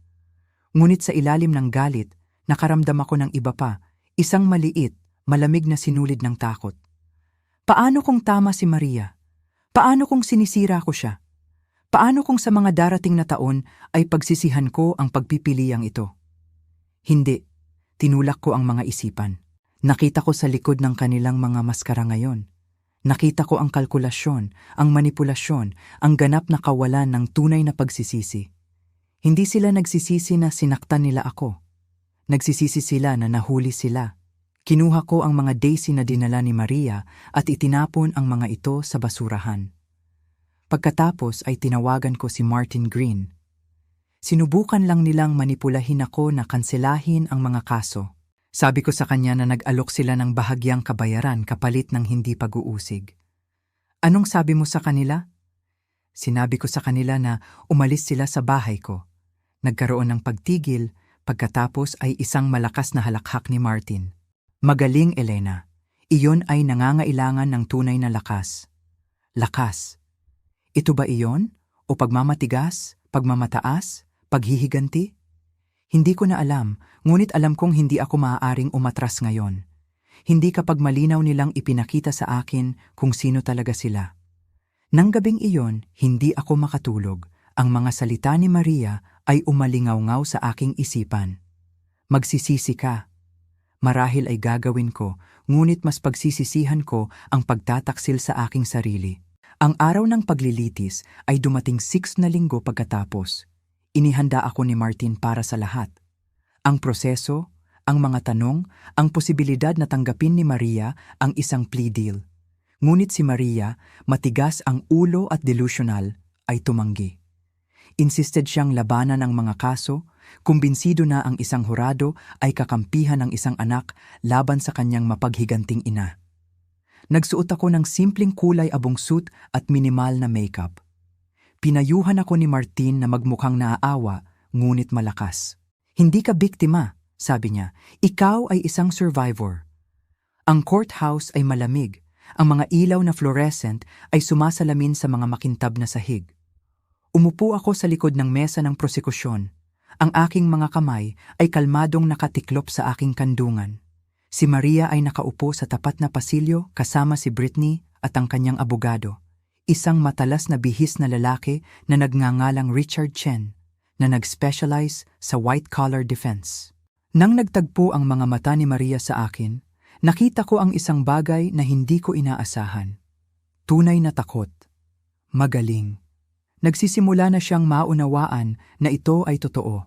Ngunit sa ilalim ng galit, nakaramdam ako ng iba pa, isang maliit, malamig na sinulid ng takot. Paano kung tama si Maria? Paano kung sinisira ko siya? Paano kung sa mga darating na taon ay pagsisihan ko ang pagpipiliang ito? Hindi, tinulak ko ang mga isipan. Nakita ko sa likod ng kanilang mga maskara ngayon. Nakita ko ang kalkulasyon, ang manipulasyon, ang ganap na kawalan ng tunay na pagsisisi. Hindi sila nagsisisi na sinaktan nila ako. Nagsisisi sila na nahuli sila. Kinuha ko ang mga daisy na dinala ni Maria at itinapon ang mga ito sa basurahan. Pagkatapos ay tinawagan ko si Martin Green. Sinubukan lang nilang manipulahin ako na kanselahin ang mga kaso. Sabi ko sa kanya na nag-alok sila ng bahagyang kabayaran kapalit ng hindi pag-uusig. Anong sabi mo sa kanila? Sinabi ko sa kanila na umalis sila sa bahay ko. Nagkaroon ng pagtigil, pagkatapos ay isang malakas na halakhak ni Martin. Magaling, Elena. Iyon ay nangangailangan ng tunay na lakas. Lakas. Ito ba iyon? O pagmamatigas? Pagmamataas? Paghihiganti? Hindi ko na alam, ngunit alam kong hindi ako maaaring umatras ngayon. Hindi kapag malinaw nilang ipinakita sa akin kung sino talaga sila. Nang gabing iyon, hindi ako makatulog. Ang mga salita ni Maria ay umalingaw-ngaw sa aking isipan. Magsisisi ka. Marahil ay gagawin ko, ngunit mas pagsisisihan ko ang pagtataksil sa aking sarili. Ang araw ng paglilitis ay dumating 6 na linggo pagkatapos. Inihanda ako ni Martin para sa lahat. Ang proseso, ang mga tanong, ang posibilidad na tanggapin ni Maria ang isang plea deal. Ngunit si Maria, matigas ang ulo at delusional, ay tumanggi. Insisted siyang labanan ang mga kaso, kumbinsido na ang isang hurado ay kakampihan ng isang anak laban sa kanyang mapaghiganting ina. Nagsuot ako ng simpleng kulay abong suit at minimal na makeup. Pinayuhan ako ni Martin na magmukhang naaawa, ngunit malakas. Hindi ka biktima, sabi niya. Ikaw ay isang survivor. Ang courthouse ay malamig. Ang mga ilaw na fluorescent ay sumasalamin sa mga makintab na sahig. Umupo ako sa likod ng mesa ng prosekusyon. Ang aking mga kamay ay kalmadong nakatiklop sa aking kandungan. Si Maria ay nakaupo sa tapat na pasilyo kasama si Britney at ang kanyang abogado. Isang matalas na bihis na lalaki na nagngangalang Richard Chen na nag-specialize sa white-collar defense. Nang nagtagpo ang mga mata ni Maria sa akin, nakita ko ang isang bagay na hindi ko inaasahan. Tunay na takot. Magaling. Nagsisimula na siyang maunawaan na ito ay totoo.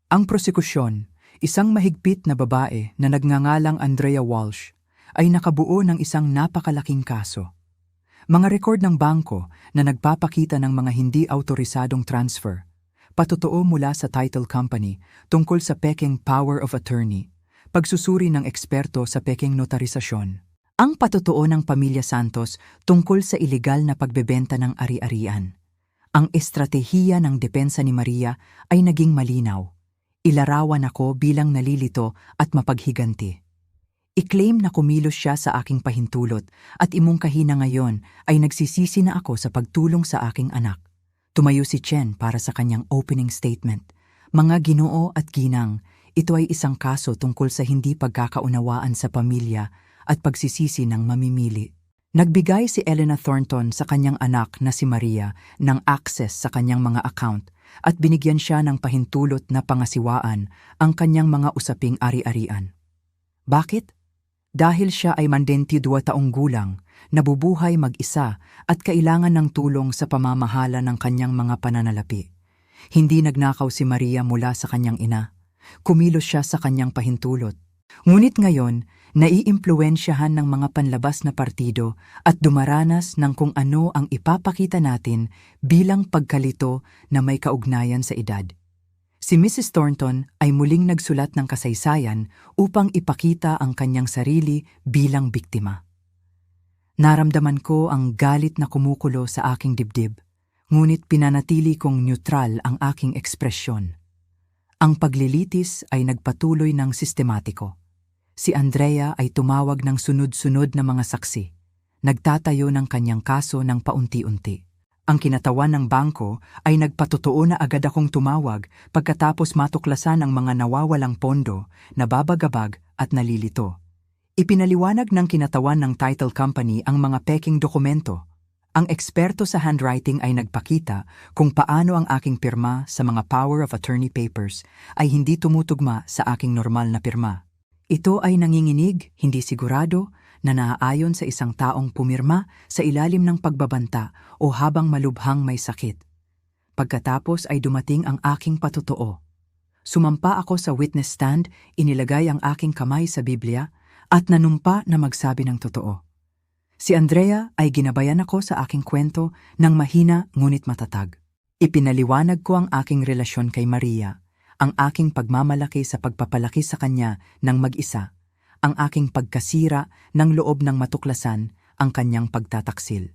Ang prosekusyon, isang mahigpit na babae na nagngangalang Andrea Walsh, ay nakabuo ng isang napakalaking kaso. Mga rekord ng bangko na nagpapakita ng mga hindi autorisadong transfer, patotoo mula sa title company tungkol sa pekeng power of attorney, pagsusuri ng eksperto sa pekeng notarisasyon. Ang patotoo ng Pamilya Santos tungkol sa ilegal na pagbebenta ng ari-arian. Ang estratehiya ng depensa ni Maria ay naging malinaw. Ilarawan ako bilang nalilito at mapaghiganti. I-claim na kumilos siya sa aking pahintulot at imungkahi na ngayon ay nagsisisi na ako sa pagtulong sa aking anak. Tumayo si Chen para sa kanyang opening statement. Mga Ginoo at ginang, ito ay isang kaso tungkol sa hindi pagkakaunawaan sa pamilya at pagsisisi ng mamimili. Nagbigay si Elena Thornton sa kanyang anak na si Maria ng access sa kanyang mga account at binigyan siya ng pahintulot na pangasiwaan ang kanyang mga usaping ari-arian. Bakit? Dahil siya ay 22 taong gulang, nabubuhay mag-isa at kailangan ng tulong sa pamamahala ng kanyang mga pananalapi. Hindi nagnakaw si Maria mula sa kanyang ina. Kumilos siya sa kanyang pahintulot. Ngunit ngayon, naiimpluwensyahan ng mga panlabas na partido at dumaranas ng kung ano ang ipapakita natin bilang pagkalito na may kaugnayan sa edad. Si Mrs. Thornton ay muling nagsulat ng kasaysayan upang ipakita ang kanyang sarili bilang biktima. Naramdaman ko ang galit na kumukulo sa aking dibdib, ngunit pinanatili kong neutral ang aking ekspresyon. Ang paglilitis ay nagpatuloy ng sistematiko. Si Andrea ay tumawag ng sunod-sunod na mga saksi. Nagtatayo ng kanyang kaso ng paunti-unti. Ang kinatawan ng bangko ay nagpatotoo na agad akong tumawag pagkatapos matuklasan ang mga nawawalang pondo, nababagabag at nalilito. Ipinaliwanag ng kinatawan ng title company ang mga peking dokumento. Ang eksperto sa handwriting ay nagpakita kung paano ang aking pirma sa mga power of attorney papers ay hindi tumutugma sa aking normal na pirma. Ito ay nanginginig, hindi sigurado, na naaayon sa isang taong pumirma sa ilalim ng pagbabanta o habang malubhang may sakit. Pagkatapos ay dumating ang aking patotoo. Sumampa ako sa witness stand, inilagay ang aking kamay sa Biblia at nanumpa na magsabi ng totoo. Si Andrea ay ginabayan ako sa aking kwento ng mahina ngunit matatag. Ipinaliwanag ko ang aking relasyon kay Maria, ang aking pagmamalaki sa pagpapalaki sa kanya ng mag-isa, ang aking pagkasira ng loob ng matuklasan ang kanyang pagtataksil.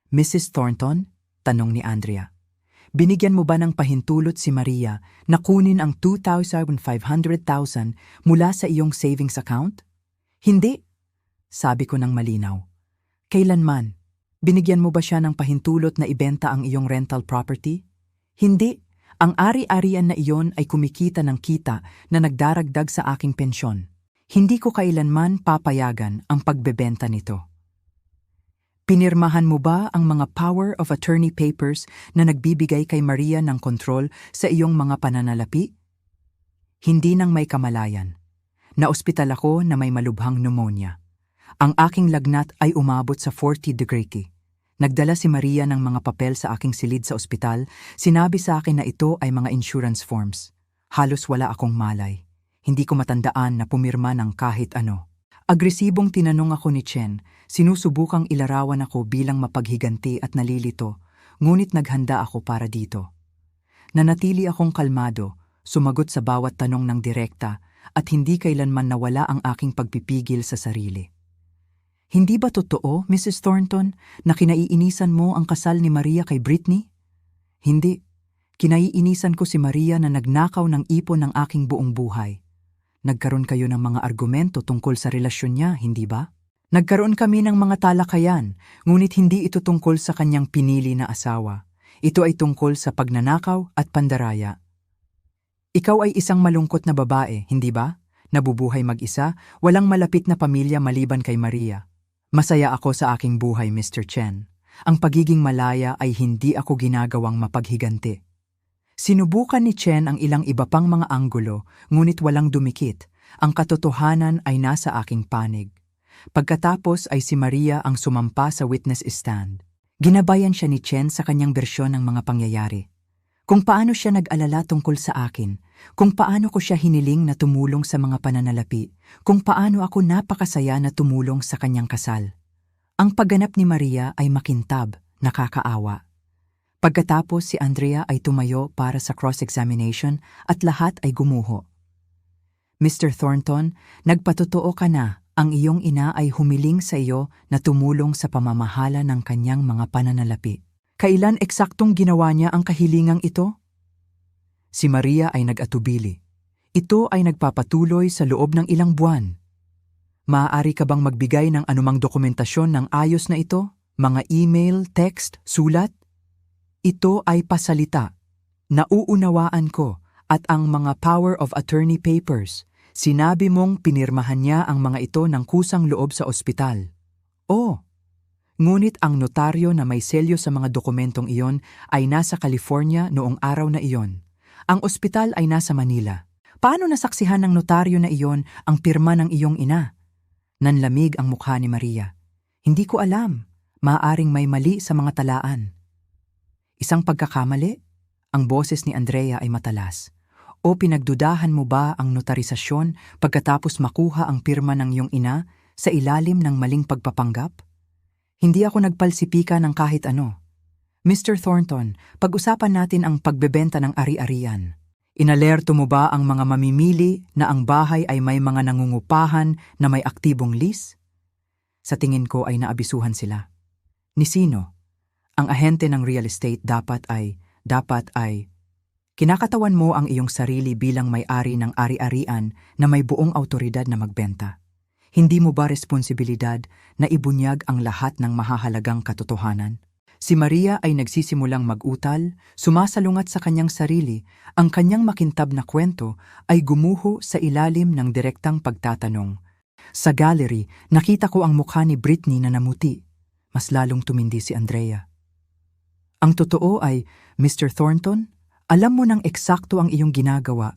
Mrs. Thornton, tanong ni Andrea, binigyan mo ba ng pahintulot si Maria na kunin ang 2,500,000 mula sa iyong savings account? Hindi, sabi ko ng malinaw. Kailanman, binigyan mo ba siya ng pahintulot na ibenta ang iyong rental property? Hindi, ang ari-arian na iyon ay kumikita ng kita na nagdaragdag sa aking pensyon. Hindi ko kailanman papayagan ang pagbebenta nito. Pinirmahan mo ba ang mga power of attorney papers na nagbibigay kay Maria ng kontrol sa iyong mga pananalapi? Hindi nang may kamalayan. Naospital ako na may malubhang pneumonia. Ang aking lagnat ay umabot sa 40 degree. Nagdala si Maria ng mga papel sa aking silid sa ospital. Sinabi sa akin na ito ay mga insurance forms. Halos wala akong malay. Hindi ko matandaan na pumirma ng kahit ano. Agresibong tinanong ako ni Chen, sinusubukang ilarawan ako bilang mapaghiganti at nalilito, ngunit naghanda ako para dito. Nanatili akong kalmado, sumagot sa bawat tanong ng direkta at hindi kailanman nawala ang aking pagpipigil sa sarili. Hindi ba totoo, Mrs. Thornton, na kinaiinisan mo ang kasal ni Maria kay Britney? Hindi. Kinaiinisan ko si Maria na nagnakaw ng ipon ng aking buong buhay. nagkaroon kayo ng mga argumento tungkol sa relasyon niya, hindi ba? Nagkaroon kami ng mga talakayan, ngunit hindi ito tungkol sa kanyang pinili na asawa. Ito ay tungkol sa pagnanakaw at pandaraya. Ikaw ay isang malungkot na babae, hindi ba? Nabubuhay mag-isa, walang malapit na pamilya maliban kay Maria. Masaya ako sa aking buhay, Mr. Chen. Ang pagiging malaya ay hindi ako ginagawang mapaghiganti. Sinubukan ni Chen ang ilang iba pang mga anggulo, ngunit walang dumikit. Ang katotohanan ay nasa aking panig. Pagkatapos ay si Maria ang sumampa sa witness stand. Ginabayan siya ni Chen sa kanyang bersyon ng mga pangyayari. Kung paano siya nag-alala tungkol sa akin, kung paano ko siya hiniling na tumulong sa mga pananalapi, kung paano ako napakasaya na tumulong sa kanyang kasal. Ang pagganap ni Maria ay makintab, nakakaawa. Pagkatapos si Andrea ay tumayo para sa cross-examination at lahat ay gumuho. Mr. Thornton, nagpatotoo ka na, ang iyong ina ay humiling sa iyo na tumulong sa pamamahala ng kanyang mga pananalapi. Kailan eksaktong ginawa niya ang kahilingang ito? Si Maria ay nag-atubili. Ito ay nagpapatuloy sa loob ng ilang buwan. Maaari ka bang magbigay ng anumang dokumentasyon ng ayos na ito? Mga email, text, sulat? Ito ay pasalita. Nauunawaan ko at ang mga power of attorney papers. Sinabi mong pinirmahan niya ang mga ito ng kusang loob sa ospital. Oh, ngunit ang notaryo na may selyo sa mga dokumentong iyon ay nasa California noong araw na iyon. Ang ospital ay nasa Manila. Paano nasaksihan ng notaryo na iyon ang pirma ng iyong ina? Nanlamig ang mukha ni Maria. Hindi ko alam. Maaaring may mali sa mga talaan. Isang pagkakamali? Ang boses ni Andrea ay matalas. O pinagdudahan mo ba ang notarisasyon pagkatapos makuha ang pirma ng iyong ina sa ilalim ng maling pagpapanggap? Hindi ako nagpalsipika ng kahit ano. Mr. Thornton, pag-usapan natin ang pagbebenta ng ari-arian. Inalerto mo ba ang mga mamimili na ang bahay ay may mga nangungupahan na may aktibong lease? Sa tingin ko ay naabisuhan sila. Ni sino? Ang ahente ng real estate dapat ay, kinakatawan mo ang iyong sarili bilang may-ari ng ari-arian na may buong autoridad na magbenta. Hindi mo ba responsibilidad na ibunyag ang lahat ng mahahalagang katotohanan? Si Maria ay nagsisimulang mag-utal, sumasalungat sa kanyang sarili, ang kanyang makintab na kwento ay gumuho sa ilalim ng direktang pagtatanong. Sa gallery, nakita ko ang mukha ni Britney na namuti. Mas lalong tumindi si Andrea. Ang totoo ay, Mr. Thornton, alam mo nang eksakto ang iyong ginagawa.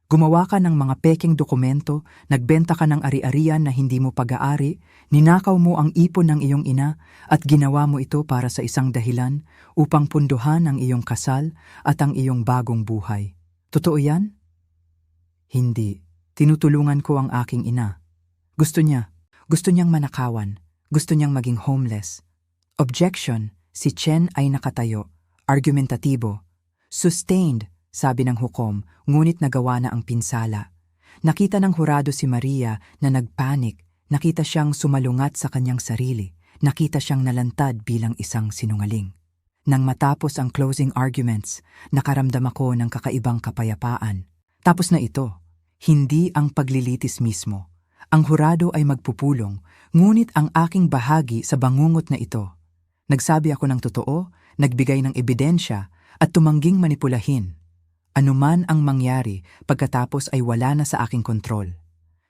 Gumawa ka ng mga pekeng dokumento, nagbenta ka ng ari-arian na hindi mo pag-aari, ninakaw mo ang ipon ng iyong ina at ginawa mo ito para sa isang dahilan upang punduhan ang iyong kasal at ang iyong bagong buhay. Totoo yan? Hindi. Tinutulungan ko ang aking ina. Gusto niyang manakawan, gusto niyang maging homeless. Objection. Si Chen ay nakatayo, argumentatibo. Sustained, sabi ng hukom, ngunit nagawa na ang pinsala. Nakita ng hurado si Maria na nagpanik, nakita siyang sumalungat sa kanyang sarili, nakita siyang nalantad bilang isang sinungaling. Nang matapos ang closing arguments, nakaramdam ako ng kakaibang kapayapaan. Tapos na ito, hindi ang paglilitis mismo. Ang hurado ay magpupulong, ngunit ang aking bahagi sa bangungot na ito. Nagsabi ako ng totoo, nagbigay ng ebidensya, at tumangging manipulahin. Anuman ang mangyari, pagkatapos ay wala na sa aking kontrol.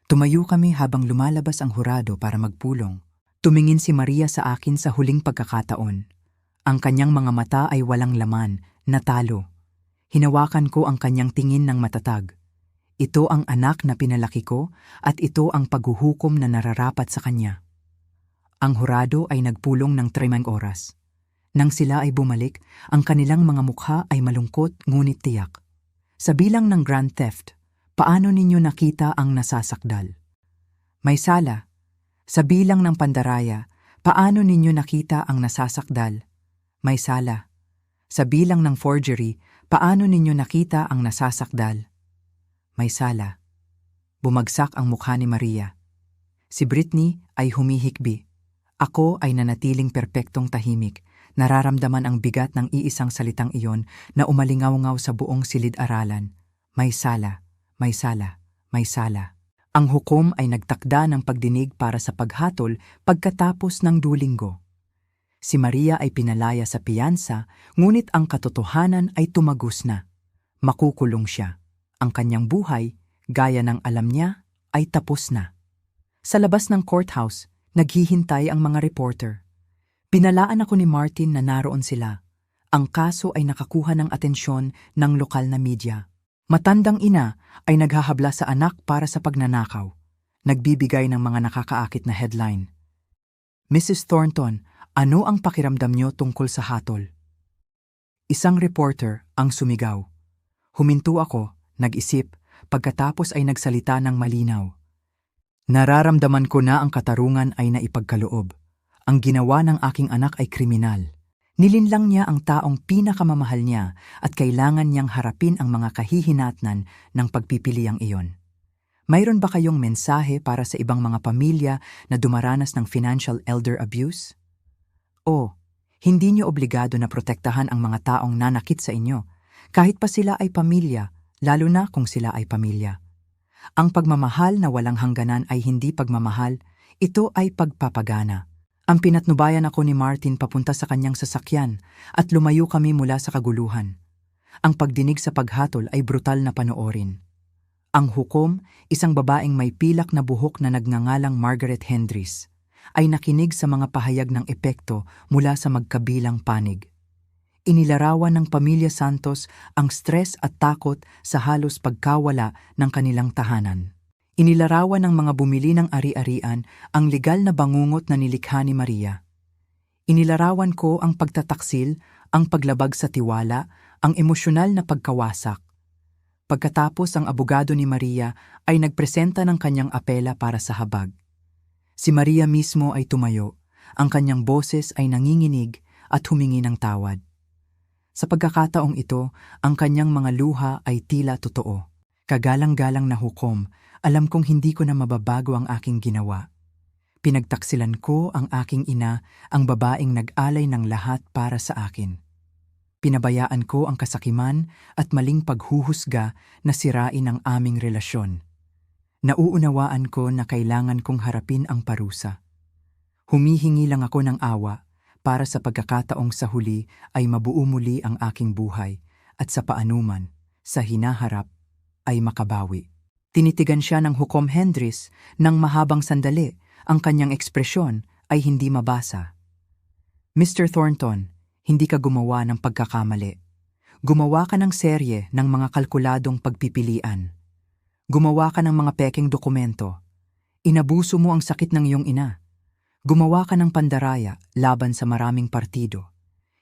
Tumayo kami habang lumalabas ang hurado para magpulong. Tumingin si Maria sa akin sa huling pagkakataon. Ang kanyang mga mata ay walang laman, natalo. Hinawakan ko ang kanyang tingin ng matatag. Ito ang anak na pinalaki ko at ito ang paghuhukom na nararapat sa kanya. Ang hurado ay nagpulong ng 3 oras. Nang sila ay bumalik, ang kanilang mga mukha ay malungkot ngunit tiyak. Sa bilang ng grand theft, paano ninyo nakita ang nasasakdal? May sala. Sa bilang ng pandaraya, paano ninyo nakita ang nasasakdal? May sala. Sa bilang ng forgery, paano ninyo nakita ang nasasakdal? May sala. Bumagsak ang mukha ni Maria. Si Britney ay humihikbi. Ako ay nanatiling perpektong tahimik, nararamdaman ang bigat ng iisang salitang iyon na umalingaw-ngaw sa buong silid-aralan. May sala, may sala, may sala. Ang hukom ay nagtakda ng pagdinig para sa paghatol pagkatapos ng Linggo. Si Maria ay pinalaya sa piyansa, ngunit ang katotohanan ay tumagos na. Makukulong siya. Ang kanyang buhay, gaya ng alam niya, ay tapos na. Sa labas ng courthouse, naghihintay ang mga reporter. Pinalaan ako ni Martin na naroon sila. Ang kaso ay nakakuha ng atensyon ng lokal na media. Matandang ina ay naghahabla sa anak para sa pagnanakaw. Nagbibigay ng mga nakakaakit na headline. Mrs. Thornton, ano ang pakiramdam niyo tungkol sa hatol? Isang reporter ang sumigaw. Huminto ako, nag-isip, pagkatapos ay nagsalita ng malinaw. Nararamdaman ko na ang katarungan ay naipagkaloob. Ang ginawa ng aking anak ay kriminal. Nilinlang niya ang taong pinakamamahal niya at kailangan niyang harapin ang mga kahihinatnan ng pagpipiliang iyon. Mayroon ba kayong mensahe para sa ibang mga pamilya na dumaranas ng financial elder abuse? O, hindi niyo obligado na protektahan ang mga taong nanakit sa inyo, kahit pa sila ay pamilya, lalo na kung sila ay pamilya. Ang pagmamahal na walang hangganan ay hindi pagmamahal, ito ay pagpapagana. Ang pinatnubayan ako ni Martin papunta sa kanyang sasakyan at lumayo kami mula sa kaguluhan. Ang pagdinig sa paghatol ay brutal na panoorin. Ang hukom, isang babaeng may pilak na buhok na nagngangalang Margaret Hendries, ay nakinig sa mga pahayag ng epekto mula sa magkabilang panig. Inilarawan ng pamilya Santos ang stress at takot sa halos pagkawala ng kanilang tahanan. Inilarawan ng mga bumili ng ari-arian ang legal na bangungot na nilikha ni Maria. Inilarawan ko ang pagtataksil, ang paglabag sa tiwala, ang emosyonal na pagkawasak. Pagkatapos ang abogado ni Maria ay nagpresenta ng kanyang apela para sa habag. Si Maria mismo ay tumayo, ang kanyang boses ay nanginginig at humingi ng tawad. Sa pagkakataong ito, ang kanyang mga luha ay tila totoo. Kagalang-galang na hukom, alam kong hindi ko na mababago ang aking ginawa. Pinagtaksilan ko ang aking ina, ang babaeng nag-alay ng lahat para sa akin. Pinabayaan ko ang kasakiman at maling paghuhusga na sirain ang aming relasyon. Nauunawaan ko na kailangan kong harapin ang parusa. Humihingi lang ako ng awa para sa pagkakataong sa huli ay mabuo muli ang aking buhay at sa paanuman, sa hinaharap, ay makabawi. Tinitigan siya ng hukom Hendries ng mahabang sandali, ang kanyang ekspresyon ay hindi mabasa. Mr. Thornton, hindi ka gumawa ng pagkakamali. Gumawa ka ng serye ng mga kalkuladong pagpipilian. Gumawa ka ng mga pekeng dokumento. Inabuso mo ang sakit ng iyong ina. Gumawa ka ng pandaraya laban sa maraming partido.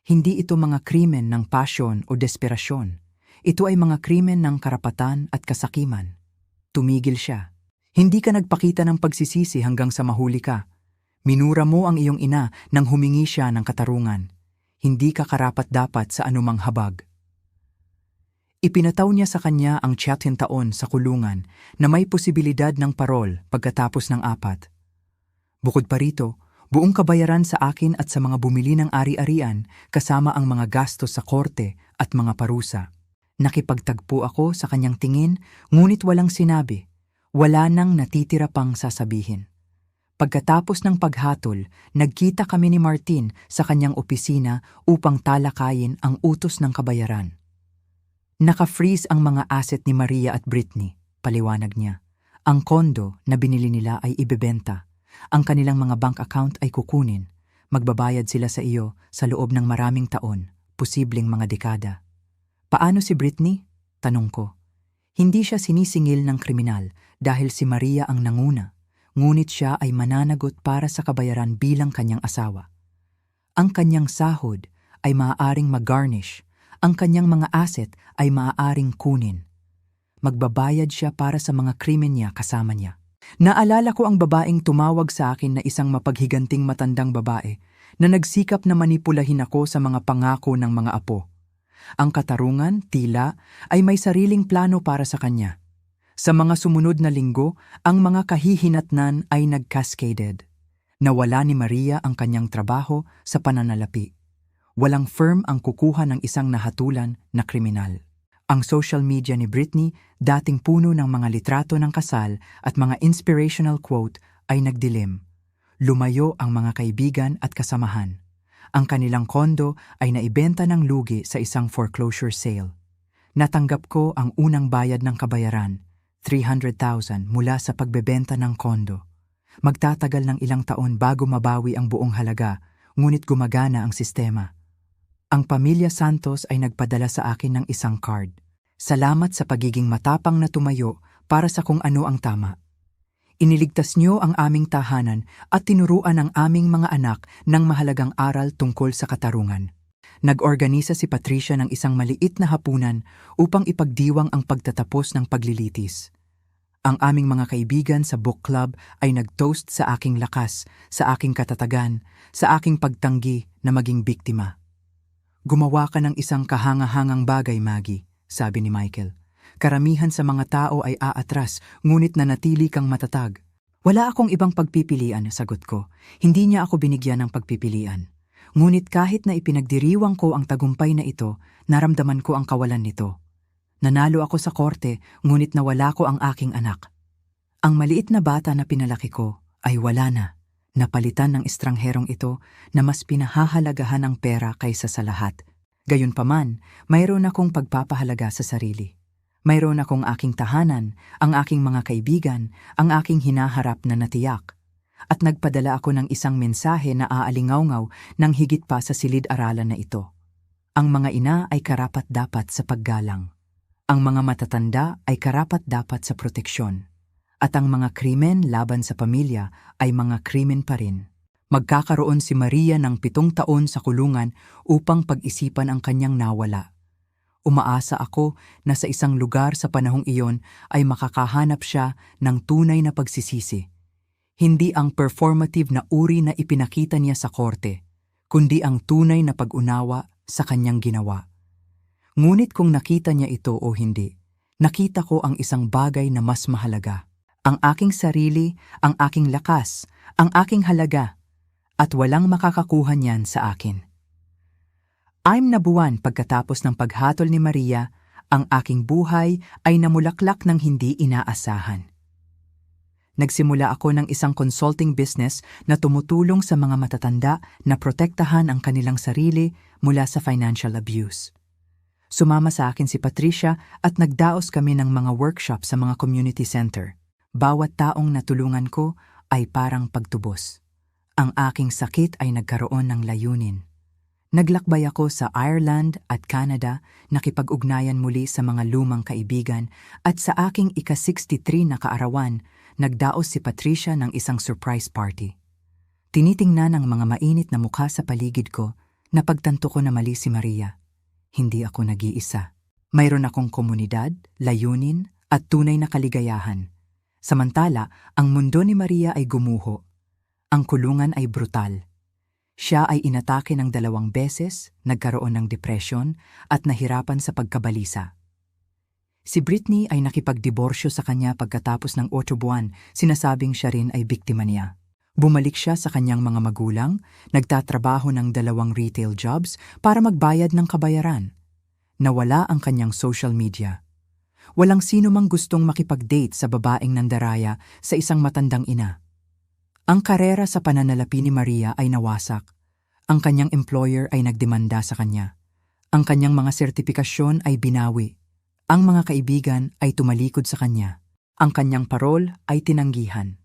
Hindi ito mga krimen ng pasyon o desperasyon. Ito ay mga krimen ng karapatan at kasakiman. Tumigil siya. Hindi ka nagpakita ng pagsisisi hanggang sa mahuli ka. Minura mo ang iyong ina nang humingi siya ng katarungan. Hindi ka karapat-dapat sa anumang habag. Ipinataw niya sa kanya ang 7 taon sa kulungan na may posibilidad ng parol pagkatapos ng 4. Bukod pa rito, buong kabayaran sa akin at sa mga bumili ng ari-arian kasama ang mga gastos sa korte at mga parusa. Nakipagtagpo ako sa kanyang tingin, ngunit walang sinabi. Wala nang natitira pang sasabihin. Pagkatapos ng paghatol, nagkita kami ni Martin sa kanyang opisina upang talakayin ang utos ng kabayaran. Naka-freeze ang mga asset ni Maria at Britney, paliwanag niya. Ang kondo na binili nila ay ibebenta. Ang kanilang mga bank account ay kukunin. Magbabayad sila sa iyo sa loob ng maraming taon, posibleng mga dekada. Paano si Britney? Tanong ko. Hindi siya sinisingil ng kriminal dahil si Maria ang nanguna, ngunit siya ay mananagot para sa kabayaran bilang kanyang asawa. Ang kanyang sahod ay maaaring mag-garnish, ang kanyang mga asset ay maaaring kunin. Magbabayad siya para sa mga krimen niya kasama niya. Naalala ko ang babaeng tumawag sa akin na isang mapaghiganting matandang babae na nagsikap na manipulahin ako sa mga pangako ng mga apo. Ang katarungan, tila, ay may sariling plano para sa kanya. Sa mga sumunod na linggo, ang mga kahihinatnan ay nag-cascaded. Nawala ni Maria ang kanyang trabaho sa pananalapi. Walang firm ang kukuha ng isang nahatulan na kriminal. Ang social media ni Britney, dating puno ng mga litrato ng kasal at mga inspirational quote, ay nagdilim. Lumayo ang mga kaibigan at kasamahan. Ang kanilang kondo ay naibenta ng lugi sa isang foreclosure sale. Natanggap ko ang unang bayad ng kabayaran, 300,000 mula sa pagbebenta ng kondo. Magtatagal ng ilang taon bago mabawi ang buong halaga, ngunit gumagana ang sistema. Ang pamilya Santos ay nagpadala sa akin ng isang card. Salamat sa pagiging matapang na tumayo para sa kung ano ang tama. Iniligtas niyo ang aming tahanan at tinuruan ang aming mga anak ng mahalagang aral tungkol sa katarungan. Nag-organisa si Patricia ng isang maliit na hapunan upang ipagdiwang ang pagtatapos ng paglilitis. Ang aming mga kaibigan sa book club ay nag-toast sa aking lakas, sa aking katatagan, sa aking pagtanggi na maging biktima. Gumawa ka ng isang kahanga-hangang bagay, Maggie, sabi ni Michael. Karamihan sa mga tao ay aatras, ngunit nanatili kang matatag. Wala akong ibang pagpipilian, sagot ko. Hindi niya ako binigyan ng pagpipilian. Ngunit kahit na ipinagdiriwang ko ang tagumpay na ito, naramdaman ko ang kawalan nito. Nanalo ako sa korte, ngunit nawala ko ang aking anak. Ang maliit na bata na pinalaki ko ay wala na. Napalitan ng estrangherong ito na mas pinahahalagahan ang pera kaysa sa lahat. Gayunpaman, mayroon akong pagpapahalaga sa sarili. Mayroon akong aking tahanan, ang aking mga kaibigan, ang aking hinaharap na natiyak. At nagpadala ako ng isang mensahe na aalingaw-ngaw ng higit pa sa silid-aralan na ito. Ang mga ina ay karapat-dapat sa paggalang. Ang mga matatanda ay karapat-dapat sa proteksyon. At ang mga krimen laban sa pamilya ay mga krimen pa rin. Magkakaroon si Maria ng 7 taon sa kulungan upang pag-isipan ang kanyang nawala. Umaasa ako na sa isang lugar sa panahong iyon ay makakahanap siya ng tunay na pagsisisi. Hindi ang performative na uri na ipinakita niya sa korte, kundi ang tunay na pag-unawa sa kanyang ginawa. Ngunit kung nakita niya ito o hindi, nakita ko ang isang bagay na mas mahalaga. Ang aking sarili, ang aking lakas, ang aking halaga, at walang makakakuha niyan sa akin. 6 na buwan pagkatapos ng paghatol ni Maria, ang aking buhay ay namulaklak ng hindi inaasahan. Nagsimula ako ng isang consulting business na tumutulong sa mga matatanda na protektahan ang kanilang sarili mula sa financial abuse. Sumama sa akin si Patricia at nagdaos kami ng mga workshop sa mga community center. Bawat taong natulungan ko ay parang pagtubos. Ang aking sakit ay nagkaroon ng layunin. Naglakbay ako sa Ireland at Canada, nakipag-ugnayan muli sa mga lumang kaibigan at sa aking ika-63 na kaarawan, nagdaos si Patricia ng isang surprise party. Tinitingnan ang mga mainit na mukha sa paligid ko, napagtanto ko na mali si Maria. Hindi ako nag-iisa. Mayroon akong komunidad, layunin, at tunay na kaligayahan. Samantala, ang mundo ni Maria ay gumuho. Ang kulungan ay brutal. Siya ay inatake ng 2 beses, nagkaroon ng depresyon, at nahirapan sa pagkabalisa. Si Britney ay nakipagdiborsyo sa kanya pagkatapos ng 8 buwan, sinasabing siya rin ay biktima niya. Bumalik siya sa kanyang mga magulang, nagtatrabaho ng 2 retail jobs para magbayad ng kabayaran. Nawala ang kanyang social media. Walang sino mang gustong makipag-date sa babaeng nandaraya sa isang matandang ina. Ang karera sa pananalapi ni Maria ay nawasak. Ang kanyang employer ay nagdemanda sa kanya. Ang kanyang mga sertipikasyon ay binawi. Ang mga kaibigan ay tumalikod sa kanya. Ang kanyang parol ay tinanggihan.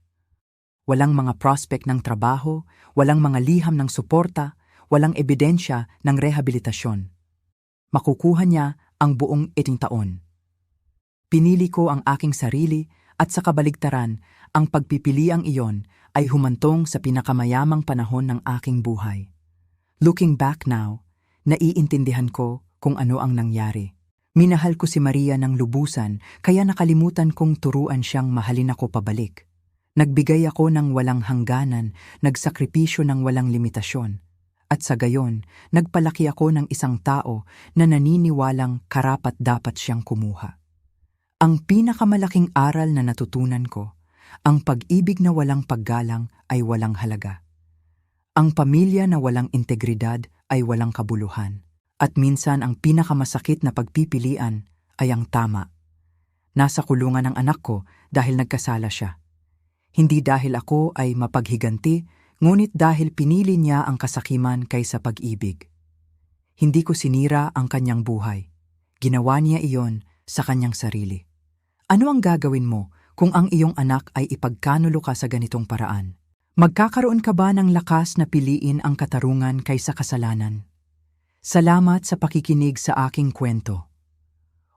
Walang mga prospect ng trabaho, walang mga liham ng suporta, walang ebidensya ng rehabilitasyon. Makukuha niya ang buong 8 taon. Pinili ko ang aking sarili at sa kabaligtaran, ang pagpipiliang iyon ay humantong sa pinakamayamang panahon ng aking buhay. Looking back now, naiintindihan ko kung ano ang nangyari. Minahal ko si Maria ng lubusan kaya nakalimutan kong turuan siyang mahalin ako pabalik. Nagbigay ako ng walang hangganan, nagsakripisyo ng walang limitasyon. At sa gayon, nagpalaki ako ng isang tao na naniniwalang karapat-dapat siyang kumuha. Ang pinakamalaking aral na natutunan ko, ang pag-ibig na walang paggalang ay walang halaga. Ang pamilya na walang integridad ay walang kabuluhan. At minsan ang pinakamasakit na pagpipilian ay ang tama. Nasa kulungan ang anak ko dahil nagkasala siya. Hindi dahil ako ay mapaghiganti, ngunit dahil pinili niya ang kasakiman kaysa pag-ibig. Hindi ko sinira ang kanyang buhay. Ginawa niya iyon sa kanyang sarili. Ano ang gagawin mo kung ang iyong anak ay ipagkanulo ka sa ganitong paraan? Magkakaroon ka ba ng lakas na piliin ang katarungan kaysa kasalanan? Salamat sa pakikinig sa aking kwento.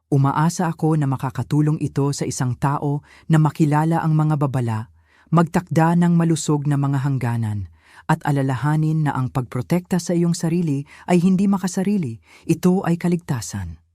Umaasa ako na makakatulong ito sa isang tao na makilala ang mga babala, magtakda ng malusog na mga hangganan, at alalahanin na ang pagprotekta sa iyong sarili ay hindi makasarili, ito ay kaligtasan.